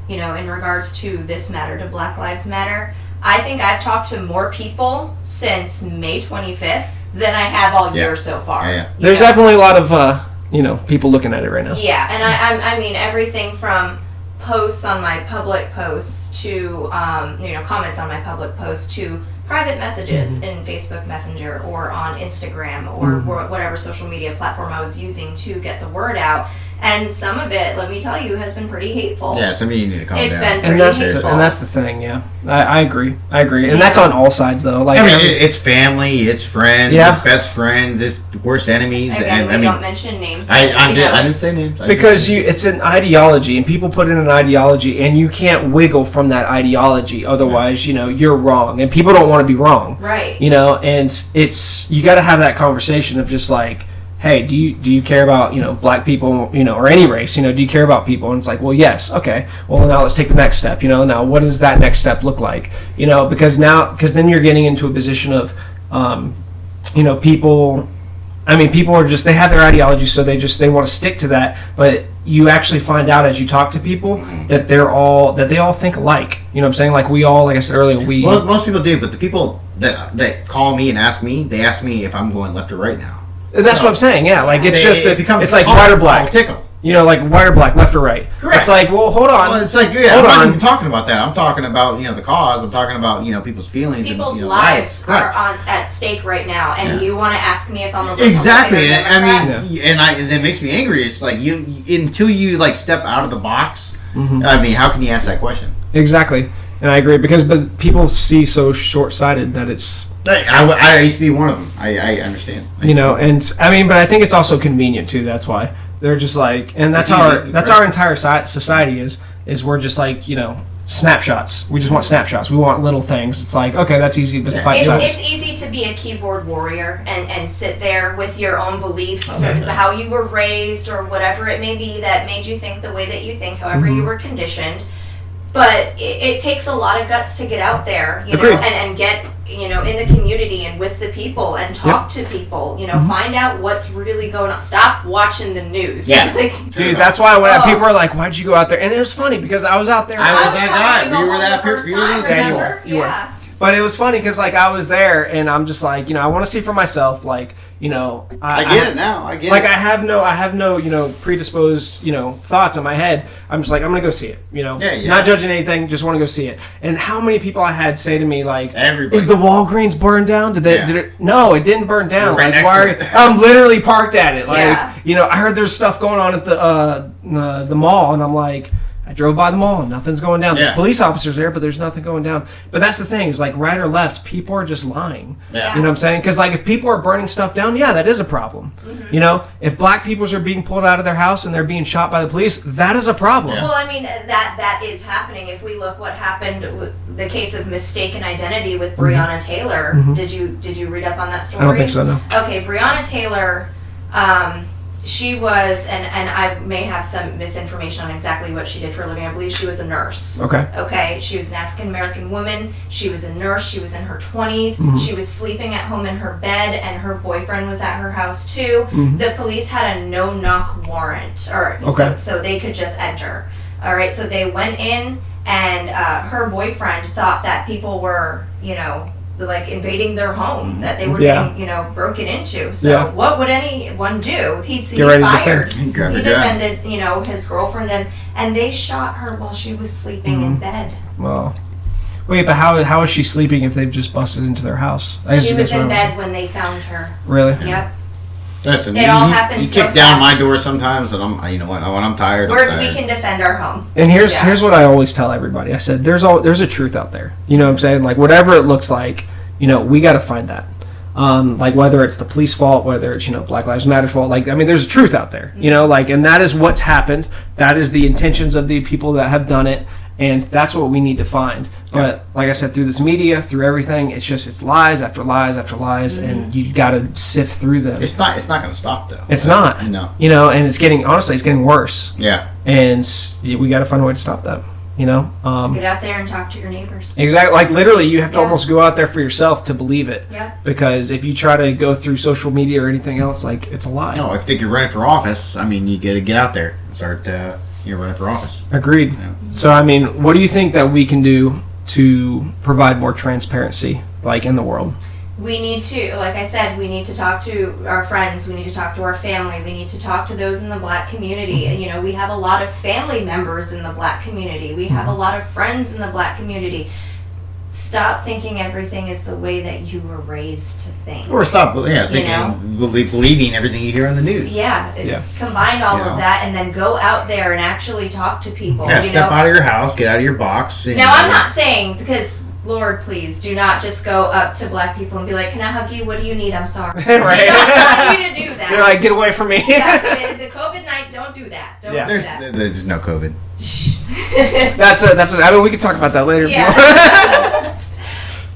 S2: In regards to this matter, to Black Lives Matter. I think I've talked to more people since May 25th than I have all year so far.
S1: There's definitely a lot of people looking at it right now.
S2: Yeah, and I mean everything from posts on my public posts to comments on my public posts to private messages in Facebook Messenger or on Instagram or whatever social media platform I was using to get the word out. And some of it, let me tell you, has been pretty hateful.
S3: Yeah, some of you need to calm down.
S2: It's been pretty hateful.
S1: And that's the thing, yeah. I agree. And that's on all sides, though.
S3: It's family, it's friends, it's best friends, it's worst enemies.
S2: Again, we don't mention names.
S3: I didn't say names.
S1: Because it's an ideology, and people put in an ideology, and you can't wiggle from that ideology. Otherwise, you're wrong. And people don't want to be wrong.
S2: Right.
S1: And you got to have that conversation of just hey, do you care about black people or any race? Do you care about people? And it's well, yes, okay. Well, now let's take the next step. Now what does that next step look like? Because then you're getting into a position of people I mean, people are just, they have their ideology, so they want to stick to that. But you actually find out as you talk to people that they all think alike. You know what I'm saying? Like we all, like I said earlier,
S3: most people do, but the people that call me and ask me, they ask me if I'm going left or right now.
S1: That's what I'm saying. Yeah, like it's
S3: it's
S1: like white or black.
S3: Political.
S1: You know, like white or black, left or right.
S3: Correct.
S1: It's like, well, hold on.
S3: Well, it's like, I'm not even talking about that. I'm talking about, the cause. I'm talking about, people's feelings.
S2: People's
S3: and,
S2: lives are at stake right now, and you want to ask me if I'm a Republican
S3: exactly.
S2: or Democrat?
S3: And that makes me angry. It's like until you like step out of the box. I mean, how can you ask that question?
S1: Exactly, and I agree but people see so short-sighted that it's.
S3: I used to be one of them. I understand.
S1: And I mean, but I think it's also convenient too. That's why. They're just like, and that's our entire society is we're just like, snapshots. We just want snapshots. We want little things. It's like, okay, that's easy.
S2: It's easy to be a keyboard warrior and sit there with your own beliefs, how you were raised or whatever it may be that made you think the way that you think, however you were conditioned. But it takes a lot of guts to get out there, and get, in the community and with the people and talk to people, find out what's really going on. Stop watching the news.
S3: Yeah.
S1: Dude, that's why when people are like, why'd you go out there? And it was funny because I was out there.
S3: I was that guy. You were that person.
S1: You were. But it was funny because I was there and I'm just like, I want to see for myself, like,
S3: I get it now. I get
S1: like,
S3: it.
S1: I have no, predisposed, thoughts in my head. I'm just like, I'm going to go see it, not judging anything, just want to go see it. And how many people I had say to me, like,
S3: everybody.
S1: Is the Walgreens burned down? Did it? No, it didn't burn down.
S3: Right
S1: I'm literally parked at it. Like, I heard there's stuff going on at the mall and I'm like, I drove by the mall and nothing's going down. There's police officers there, but there's nothing going down. But that's the thing, is like right or left, people are just lying.
S3: Yeah.
S1: You know what I'm saying? Because like if people are burning stuff down, that is a problem. If black people are being pulled out of their house and they're being shot by the police, that is a problem.
S2: Well, I mean, that is happening. If we look what happened with the case of mistaken identity with Breonna Taylor, did you read up on that story?
S1: I don't think so, no.
S2: Okay, Breonna Taylor, she was, and I may have some misinformation on exactly what she did for a living. I believe she was a nurse. Okay. She was an African American woman. She was a nurse. She was in her 20s. She was sleeping at home in her bed, and her boyfriend was at her house too. The police had a no-knock warrant, so they could just enter. All right, so they went in, and her boyfriend thought that people were, like invading their home, that they were getting, broken into. So what would anyone do? He fired. He defended, his girlfriend, and they shot her while she was sleeping in bed.
S1: Well, wait, but how is she sleeping if they've just busted into their house?
S2: She was in bed when they found her.
S1: Really?
S2: Yep.
S3: Listen,
S2: it all happens
S3: you
S2: so
S3: kick down
S2: fast.
S3: my door sometimes, and when I'm tired,
S2: we can defend our home.
S1: And here's what I always tell everybody. I said there's a truth out there. You know what I'm saying? Like whatever it looks like, we got to find that. Like whether it's the police fault, whether it's Black Lives Matter fault. Like I mean, there's a truth out there. And that is what's happened. That is the intentions of the people that have done it. And that's what we need to find. But like I said, through this media, through everything, it's lies after lies after lies, and you got to sift through them.
S3: It's not going to stop though.
S1: It's not.
S3: No.
S1: And it's getting worse.
S3: Yeah.
S1: And we got to find a way to stop that.
S2: Get out there and talk to your neighbors.
S1: Exactly. Like literally, you have to almost go out there for yourself to believe it.
S2: Yeah.
S1: Because if you try to go through social media or anything else, like it's a lie.
S3: No, if you think you're running for office, I mean, you got to get out there and start. You're running for office.
S1: Agreed. Yeah. So, I mean, what do you think that we can do to provide more transparency, like, in the world?
S2: We need to, like I said, we need to talk to our friends. We need to talk to our family. We need to talk to those in the Black community. We have a lot of family members in the Black community. We have a lot of friends in the Black community. Stop thinking everything is the way that you were raised to think.
S3: Or stop, thinking, believing everything you hear on the news.
S2: Yeah. Combine all of that and then go out there and actually talk to people.
S3: Yeah, step out of your house, get out of your box.
S2: Now, I'm not saying, because, Lord, please, do not just go up to Black people and be like, can I hug you? What do you need? I'm sorry.
S1: Right.
S2: I don't want you to do that.
S1: You're like, get away from me.
S2: Yeah, the COVID night, don't do that. Don't do that.
S3: There's no COVID.
S1: I mean, we can talk about that later.
S2: Yeah.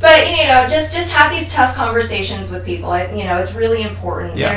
S2: But just have these tough conversations with people. It's really important.
S1: Yeah.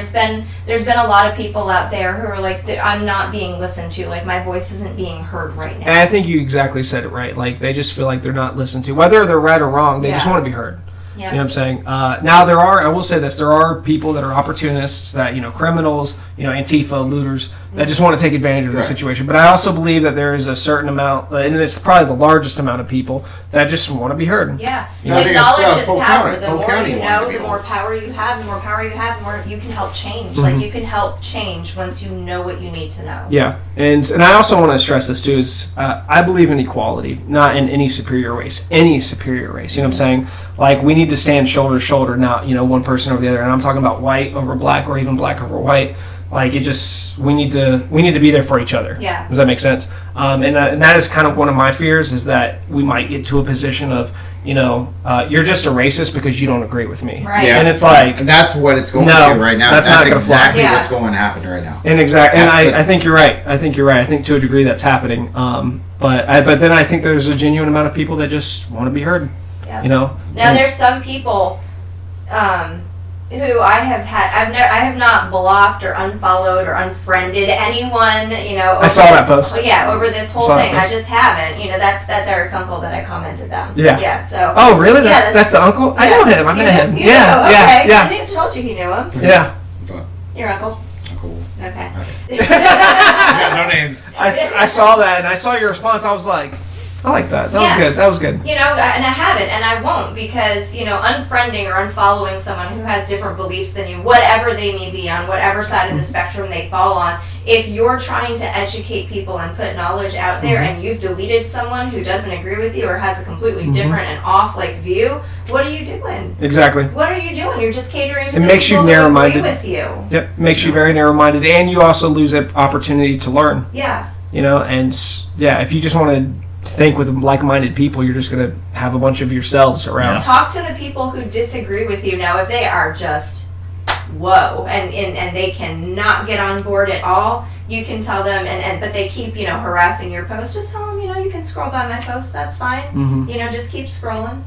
S2: There's been a lot of people out there who are like, I'm not being listened to. Like my voice isn't being heard right now.
S1: And I think you exactly said it right. Like they just feel like they're not listened to, whether they're right or wrong. They just want to be heard. You know what I'm saying? Now I will say this, there are people that are opportunists, that, criminals, Antifa, looters, that just want to take advantage of the situation. But I also believe that there is a certain amount, and it's probably the largest amount of people, that just want to be heard.
S2: Yeah. Like knowledge is power. The more you know, the more power you have, the more you can help change. Like you can help change once you know what you need to know.
S1: Yeah. And I also want to stress this too, is I believe in equality, not in any superior race. Any superior race. You know what I'm saying? Like, we need to stand shoulder to shoulder, not, one person over the other. And I'm talking about white over black, or even black over white. Like, we need to be there for each other.
S2: Yeah.
S1: Does that make sense? And that is kind of one of my fears, is that we might get to a position of, you're just a racist because you don't agree with me.
S2: Right.
S3: Yeah.
S1: And it's like,
S3: that's what it's going to right now. That's exactly what's going to happen right now.
S1: And I think you're right. I think to a degree that's happening. But then I think there's a genuine amount of people that just want to be heard.
S2: Yeah. Now there's some people who I have not blocked or unfollowed or unfriended anyone,
S1: I saw that post.
S2: Yeah, over this whole thing. I just haven't. That's Eric's uncle that I commented them.
S1: Yeah.
S2: Yeah. So.
S1: Oh, really? That's the uncle? Yeah. I know him. I met him. Yeah.
S2: Okay.
S1: Yeah.
S2: I didn't told you he knew him.
S1: Yeah.
S2: Your uncle.
S3: Cool.
S2: Okay.
S3: Yeah, no names.
S1: I saw that, and I saw your response. I was like, I like that. That was good.
S2: And I haven't, and I won't, because, unfriending or unfollowing someone who has different beliefs than you, whatever they may be on, whatever side of the spectrum they fall on, if you're trying to educate people and put knowledge out there, and you've deleted someone who doesn't agree with you or has a completely different and off view, what are you doing?
S1: Exactly.
S2: What are you doing? You're just catering to
S1: the
S2: people who agree with you.
S1: Yep, makes you very narrow-minded, and you also lose an opportunity to learn.
S2: Yeah.
S1: If you just want to think with like-minded people, you're just going to have a bunch of yourselves around.
S2: Talk to the people who disagree with you. Now, if they are just whoa and they cannot get on board at all, you can tell them, but they keep harassing your post, just tell them you can scroll by my post, that's fine. Just keep scrolling.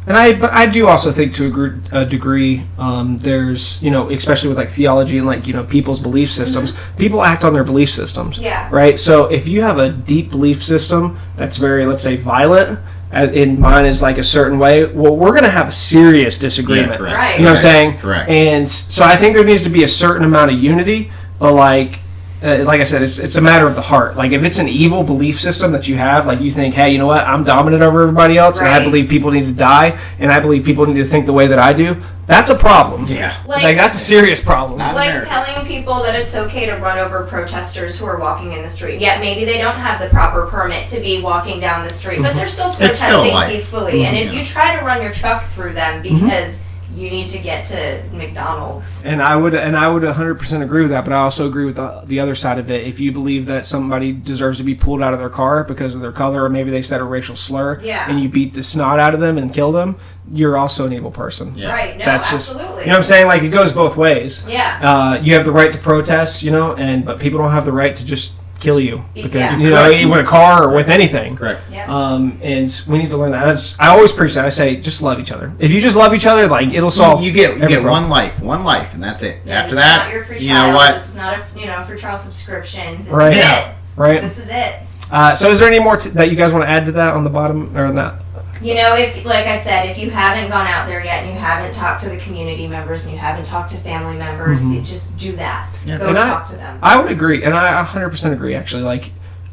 S1: And I do also think to a degree, there's, especially with theology and people's belief systems, people act on their belief systems.
S2: Yeah.
S1: Right? So if you have a deep belief system that's very, let's say, violent, in mine is a certain way, well, we're going to have a serious disagreement.
S3: Yeah, correct.
S2: Right.
S1: You know what I'm saying?
S3: Correct.
S1: And so I think there needs to be a certain amount of unity, but like I said, it's a matter of the heart. If it's an evil belief system that you have, you think, hey, you know what, I'm dominant over everybody else, and I believe people need to die, and I believe people need to think the way that I do, that's a problem.
S3: Yeah.
S1: That's a serious problem.
S2: Telling people that it's okay to run over protesters who are walking in the street. Yet maybe they don't have the proper permit to be walking down the street, but they're still protesting peacefully. And if you try to run your truck through them because you need to get to McDonald's.
S1: And I would 100% agree with that, but I also agree with the other side of it. If you believe that somebody deserves to be pulled out of their car because of their color, or maybe they said a racial slur, and you beat the snot out of them and kill them, you're also an evil person.
S2: Yeah. Right, no,
S1: that's
S2: absolutely.
S1: You know what I'm saying? It goes both ways.
S2: Yeah.
S1: You have the right to protest, but people don't have the right to just kill you because with a car or with anything.
S3: Correct.
S2: Yep.
S1: And we need to learn that. I always preach that. I say, just love each other. If you just love each other, it'll solve.
S3: You get one life, and that's it.
S2: Yeah,
S3: after that,
S2: not your free
S3: you know what?
S2: This is not a free trial subscription. This
S1: right.
S2: is it.
S1: Right.
S2: This is it.
S1: So, is there any more that you guys want to add to that on the bottom or on that?
S2: If, like I said, if you haven't gone out there yet and you haven't talked to the community members and you haven't talked to family members, you just do that. Yeah. Go talk to them.
S1: I would agree, and I 100% agree, actually.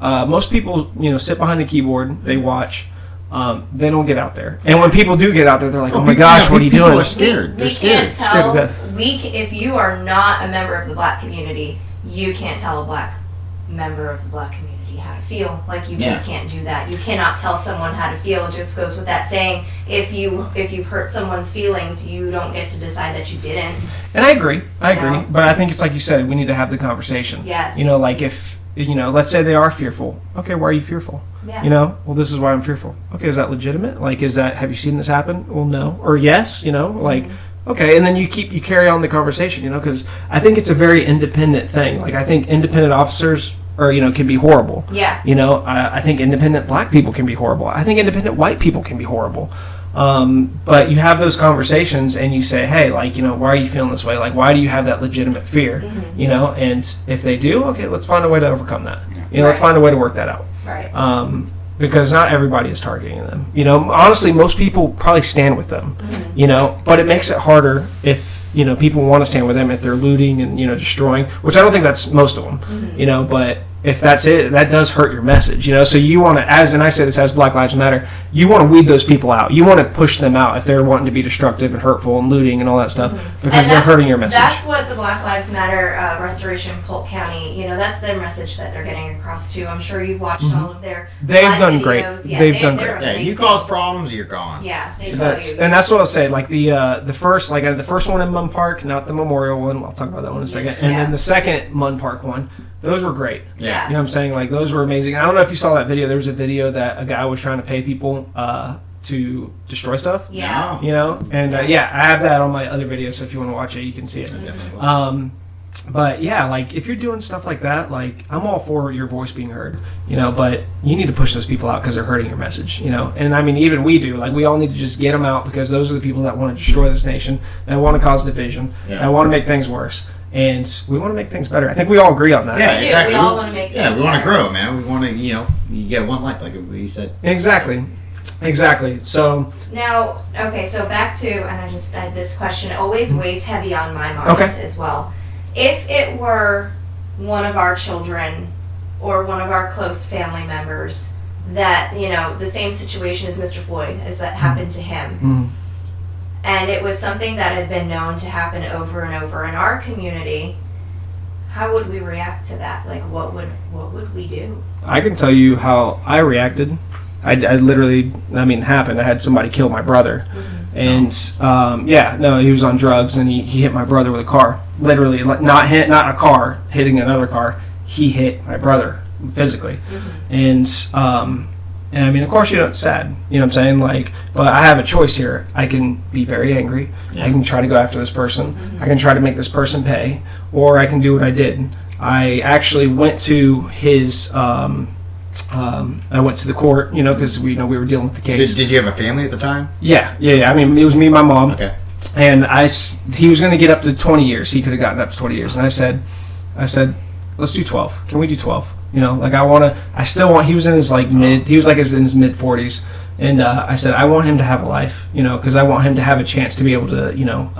S1: Most people, sit behind the keyboard, they watch, they don't get out there. And when people do get out there, they're like, oh my gosh, what are you doing?
S3: People are scared. They're scared.
S2: If you are not a member of the black community, you can't tell a black member of the black community how to feel. You just can't do that. You cannot tell someone how to feel. It just goes with that saying, if you've hurt someone's feelings, you don't get to decide that you didn't.
S1: And I agree. But I think it's like you said, we need to have the conversation.
S2: Yes.
S1: If let's say they are fearful. Okay, why are you fearful?
S2: Yeah.
S1: Well, this is why I'm fearful. Okay, is that legitimate? Have you seen this happen? Well, no. Or yes, okay, and then you carry on the conversation, because I think it's a very independent thing. I think independent officers can be horrible.
S2: Yeah.
S1: I think independent black people can be horrible. I think independent white people can be horrible. But you have those conversations and you say, hey, why are you feeling this way? Why do you have that legitimate fear? And if they do, okay, let's find a way to overcome that. Let's find a way to work that out.
S2: Right.
S1: because not everybody is targeting them. You know, honestly, most people probably stand with them. You know, but it makes it harder if, you know, people want to stand with them if they're looting and, you know, destroying, which I don't think that's most of them. You know, but if that's it, that does hurt your message, you know. So you want to, and I say this as Black Lives Matter, you want to weed those people out. You want to push them out if they're wanting to be destructive and hurtful and looting and all that stuff, because they're hurting your message.
S2: That's what the Black Lives Matter Restoration Polk County, you know, that's the message that they're getting across to. I'm sure you've watched all of their
S1: They've done great.
S2: Yeah,
S1: they've done great.
S3: Yeah, you cause problems, you're gone.
S2: Yeah, they
S1: and that's what I'll say. Like the first one in Munn Park, not the memorial one. I'll talk about that one in a second. And then the second Munn Park one. Those were great.
S2: Yeah.
S1: You know what I'm saying? Like, those were amazing. I don't know if you saw that video. There was a video that a guy was trying to pay people to destroy stuff.
S2: Yeah.
S1: You know? And, I have that on my other video, so if you want to watch it, you can see it. But, yeah, like, if you're doing stuff like that, like, I'm all for your voice being heard, you know, but you need to push those people out because they're hurting your message, you know? And, I mean, even we do. Like, we all need to just get them out because those are the people that want to destroy this nation, that want to cause division, that want to make things worse. And we want to make things better. I think we all agree on that.
S3: Yeah, exactly.
S2: We all want to make things better.
S3: We want to grow, man. We want to, you know, you get one life, like we said.
S1: Exactly. So
S2: now, okay, so back to, and this question always weighs heavy on my mind as well. If it were one of our children or one of our close family members that, you know, the same situation as Mr. Floyd, as that happened to him, and it was something that had been known to happen over and over in our community, how would we react to that? Like, what would we do?
S1: I can tell you how I reacted. I literally, it happened. I had somebody kill my brother. And, he was on drugs, and he hit my brother with a car. Literally, not a car hitting another car. He hit my brother physically. And I mean, of course, it's sad, you know what I'm saying? Like, but I have a choice here. I can be very angry. I can try to go after this person. I can try to make this person pay, or I can do what I did. I actually went to his, I went to the court, you know, because we were dealing with the case.
S3: Did you have a family at the time?
S1: Yeah. I mean, it was me and my mom.
S3: Okay.
S1: And he was going to get up to 20 years. He could have gotten up to 20 years. And I said, let's do 12. Can we do 12? You know, like he was in his in his mid 40s. And I said, I want him to have a life, you know, because I want him to have a chance to be able to, you know,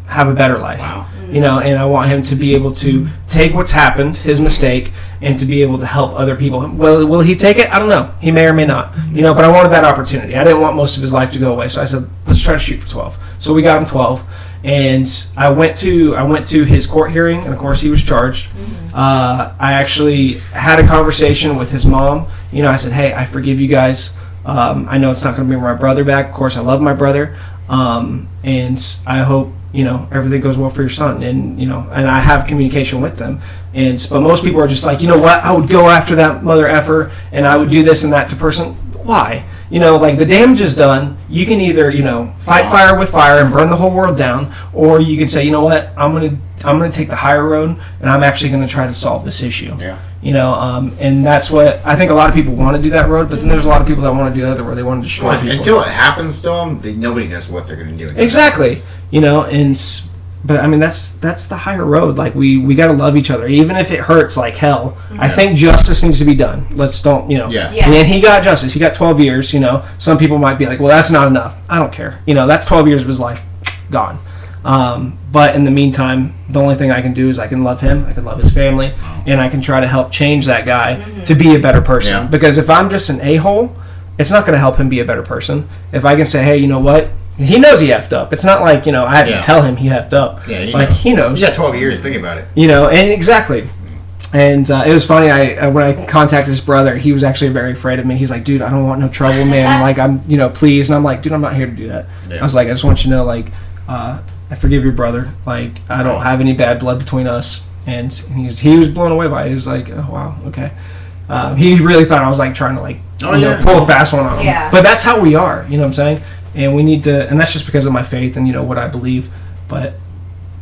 S1: have a better life.
S3: Wow.
S1: You know, and I want him to be able to take what's happened, his mistake, and to be able to help other people. Well, will he take it? I don't know. He may or may not. You know, but I wanted that opportunity. I didn't want most of his life to go away. So I said, let's try to shoot for 12. So we got him 12. And I went to his court hearing, and of course he was charged. I actually had a conversation with his mom. You know, I said, hey, I forgive you guys. I know it's not going to bring my brother back. Of course, I love my brother. And I hope, you know, everything goes well for your son. And, you know, and I have communication with them. But most people are just like, you know what, I would go after that mother effer, and I would do this and that to person. Why? You know, like, the damage is done. You can either, you know, fight fire with fire and burn the whole world down, or you can say, you know what, I'm gonna take the higher road, and I'm actually gonna try to solve this issue.
S3: Yeah.
S1: You know, and that's what I think. A lot of people want to do that road, but then there's a lot of people that want to do the other road. They want to destroy people.
S3: Until it happens to them, nobody knows what they're going to do.
S1: Exactly. You know, but I mean, that's the higher road. Like, we got to love each other, even if it hurts like hell. I think justice needs to be done. You know.
S3: Yeah.
S1: And he got justice. He got 12 years. You know, some people might be like, well, that's not enough. I don't care. You know, that's 12 years of his life gone. But in the meantime, the only thing I can do is I can love him, I can love his family, and I can try to help change that guy to be a better person. Yeah. Because if I'm just an a-hole, it's not going to help him be a better person. If I can say, hey, you know what? He knows he effed up. It's not like, you know, I have to tell him he effed up.
S3: Yeah,
S1: he knows.
S3: He's got 12 years, think about it.
S1: You know, and exactly. And it was funny, when I contacted his brother, he was actually very afraid of me. He's like, dude, I don't want no trouble, man. Like, I'm, you know, please. And I'm like, dude, I'm not here to do that. Yeah. I was like, I just want you to know, like, I forgive your brother. Like, I don't have any bad blood between us. And he was blown away by it. He was like, oh, wow, okay. He really thought I was, like, trying to, like, pull a fast one on him.
S2: Yeah.
S1: But that's how we are, you know what I'm saying? And we need to, and that's just because of my faith and, you know, what I believe. But,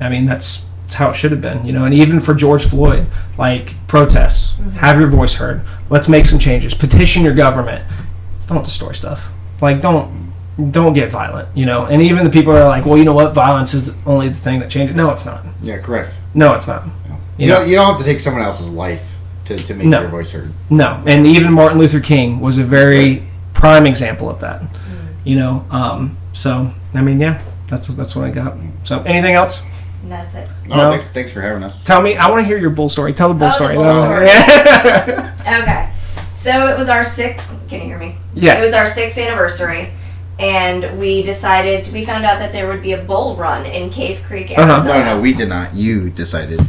S1: I mean, that's how it should have been, you know. And even for George Floyd, like, protests, have your voice heard. Let's make some changes. Petition your government. Don't destroy stuff. Like, don't get violent, you know. And even the people are like, well, you know what, violence is only the thing that changes. No, it's not.
S3: Yeah, correct.
S1: No, it's not.
S3: You don't have to take someone else's life to make their voice heard.
S1: No, and even Martin Luther King was a very prime example of that. You know, so I mean, yeah, that's what I got. So, anything else?
S2: That's it.
S3: No? Thanks for having us.
S1: Tell me, I want to hear your bull story. Tell the bull story.
S2: The bull story. Okay, so it was our 6th. Can you hear me?
S1: Yeah.
S2: It was our 6th anniversary. And we found out that there would be a bull run in Cave Creek, Arizona.
S3: No, we did not. You decided.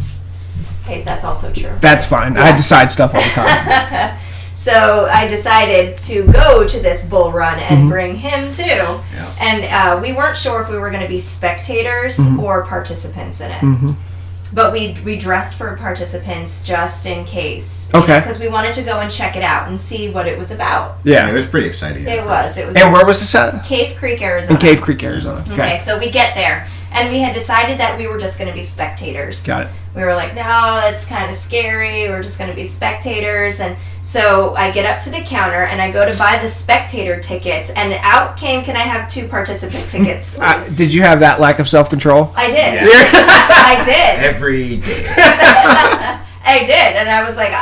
S2: Okay, that's also true.
S1: That's fine. Yeah. I decide stuff all the time.
S2: So I decided to go to this bull run and bring him too. Yeah. And we weren't sure if we were going to be spectators or participants in it. But we dressed for participants just in case.
S1: Okay.
S2: Because we wanted to go and check it out and see what it was about.
S1: Yeah.
S3: It was pretty exciting.
S2: It was.
S1: And where was this at?
S2: Cave Creek, Arizona.
S1: In Cave Creek, Arizona.
S2: Okay, so we get there. And we had decided that we were just going to be spectators.
S1: Got it.
S2: We were like, no, it's kind of scary. We're just going to be spectators. And so I get up to the counter and I go to buy the spectator tickets. And out came, can I have 2 participant tickets, please?
S1: Did you have that lack of self-control?
S2: I did.
S3: Yes.
S2: I did.
S3: Every day.
S2: I did. And I was like,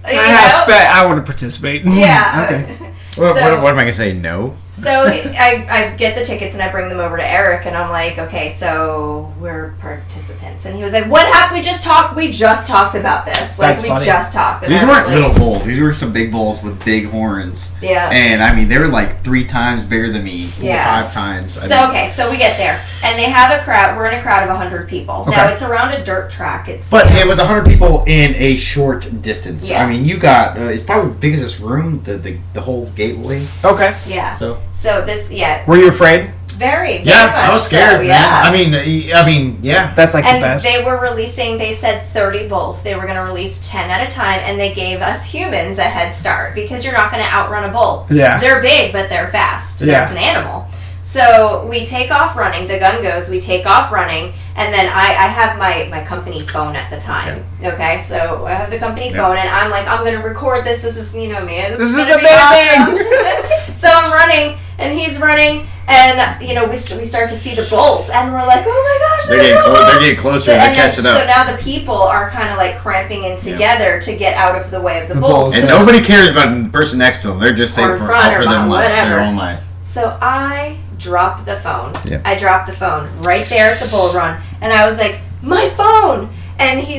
S1: I want to participate.
S2: Yeah.
S1: Okay.
S3: What am I going to say? No?
S2: So I get the tickets and I bring them over to Eric and I'm like, okay, so we're participants. And he was like, what happened? We just talked about this. Like,
S1: That's funny.
S2: Just talked.
S3: These weren't little bulls. These were some big bulls with big horns.
S2: Yeah.
S3: And I mean, they were like 3 times bigger than me. 5 times.
S2: So we get there and they have a crowd. We're in a crowd of 100 people. Okay. Now it's around a dirt track.
S3: It was 100 people in a short distance. Yeah. I mean, you got, it's probably as big as this room, the whole gateway.
S1: Okay.
S2: Yeah. So this,
S1: Were you afraid?
S2: Very much.
S3: I was scared, man.
S2: Yeah.
S3: I mean, yeah.
S1: That's like the best.
S2: And they were releasing, they said 30 bulls. They were going to release 10 at a time, and they gave us humans a head start because you're not going to outrun a bull.
S1: Yeah.
S2: They're big, but they're fast.
S1: Yeah.
S2: It's an animal. So we take off running. The gun goes. We take off running. And then I have my company phone at the time. Okay. So I have the company phone and I'm like, I'm going to record this. This is, me. This is amazing. Awesome. So I'm running and he's running and, we start to see the bulls and we're like, oh my gosh.
S3: They're getting closer. They're catching up.
S2: So now the people are kind of like cramping in together to get out of the way of the bulls.
S3: And nobody cares about the person next to them. They're just saying for them their own life.
S2: So I dropped the phone.
S3: Yeah.
S2: I dropped the phone right there at the bull run, and I was like, "My phone!" And he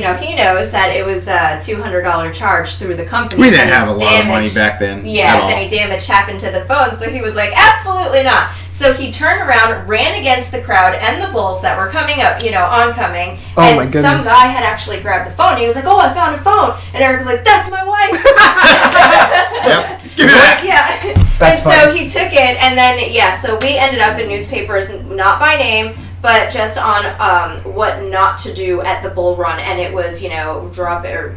S2: knows that it was a $200 charge through the company.
S3: We didn't have a lot of money back then.
S2: Yeah, if any damage happened to the phone, so he was like, "Absolutely not." So he turned around, ran against the crowd and the bulls that were coming up, oncoming.
S1: Oh
S2: and
S1: my goodness.
S2: some guy had actually grabbed the phone. He was like, "Oh, I found a phone," and Eric was like, "That's my wife's."
S3: Yep. Give me that.
S2: Yeah.
S1: That's funny.
S2: So he took it, and then so we ended up in newspapers, not by name, but just on what not to do at the bull run, and it was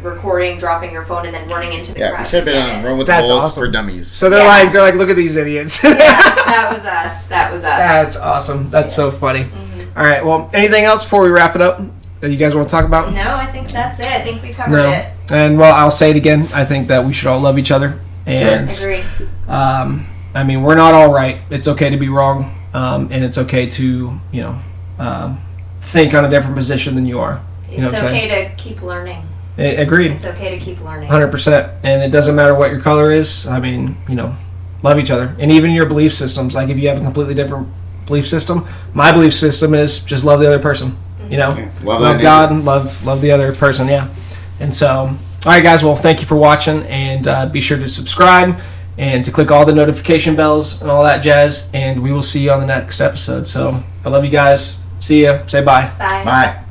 S2: recording, dropping your phone, and then running into the crowd.
S3: Yeah, we should have been on Run with the Bulls for Dummies.
S1: So they're like, look at these idiots.
S2: Yeah, that was us.
S1: That's awesome. That's so funny. Mm-hmm. All right. Well, anything else before we wrap it up that you guys want to talk about?
S2: No, I think that's it. I think we covered it.
S1: And I'll say it again. I think that we should all love each other. And
S2: agreed.
S1: I mean, we're not all right. It's okay to be wrong, and it's okay to think on a different position than you are.
S2: It's okay to keep learning.
S1: Agreed.
S2: It's okay to keep learning.
S1: 100%. And it doesn't matter what your color is. I mean, love each other. And even your belief systems. Like if you have a completely different belief system, my belief system is just love the other person. Love God and love the other person. Yeah. And so, all right, guys. Well, thank you for watching, and be sure to subscribe and to click all the notification bells and all that jazz. And we will see you on the next episode. So I love you guys. See ya. Say bye.
S2: Bye.
S3: Bye.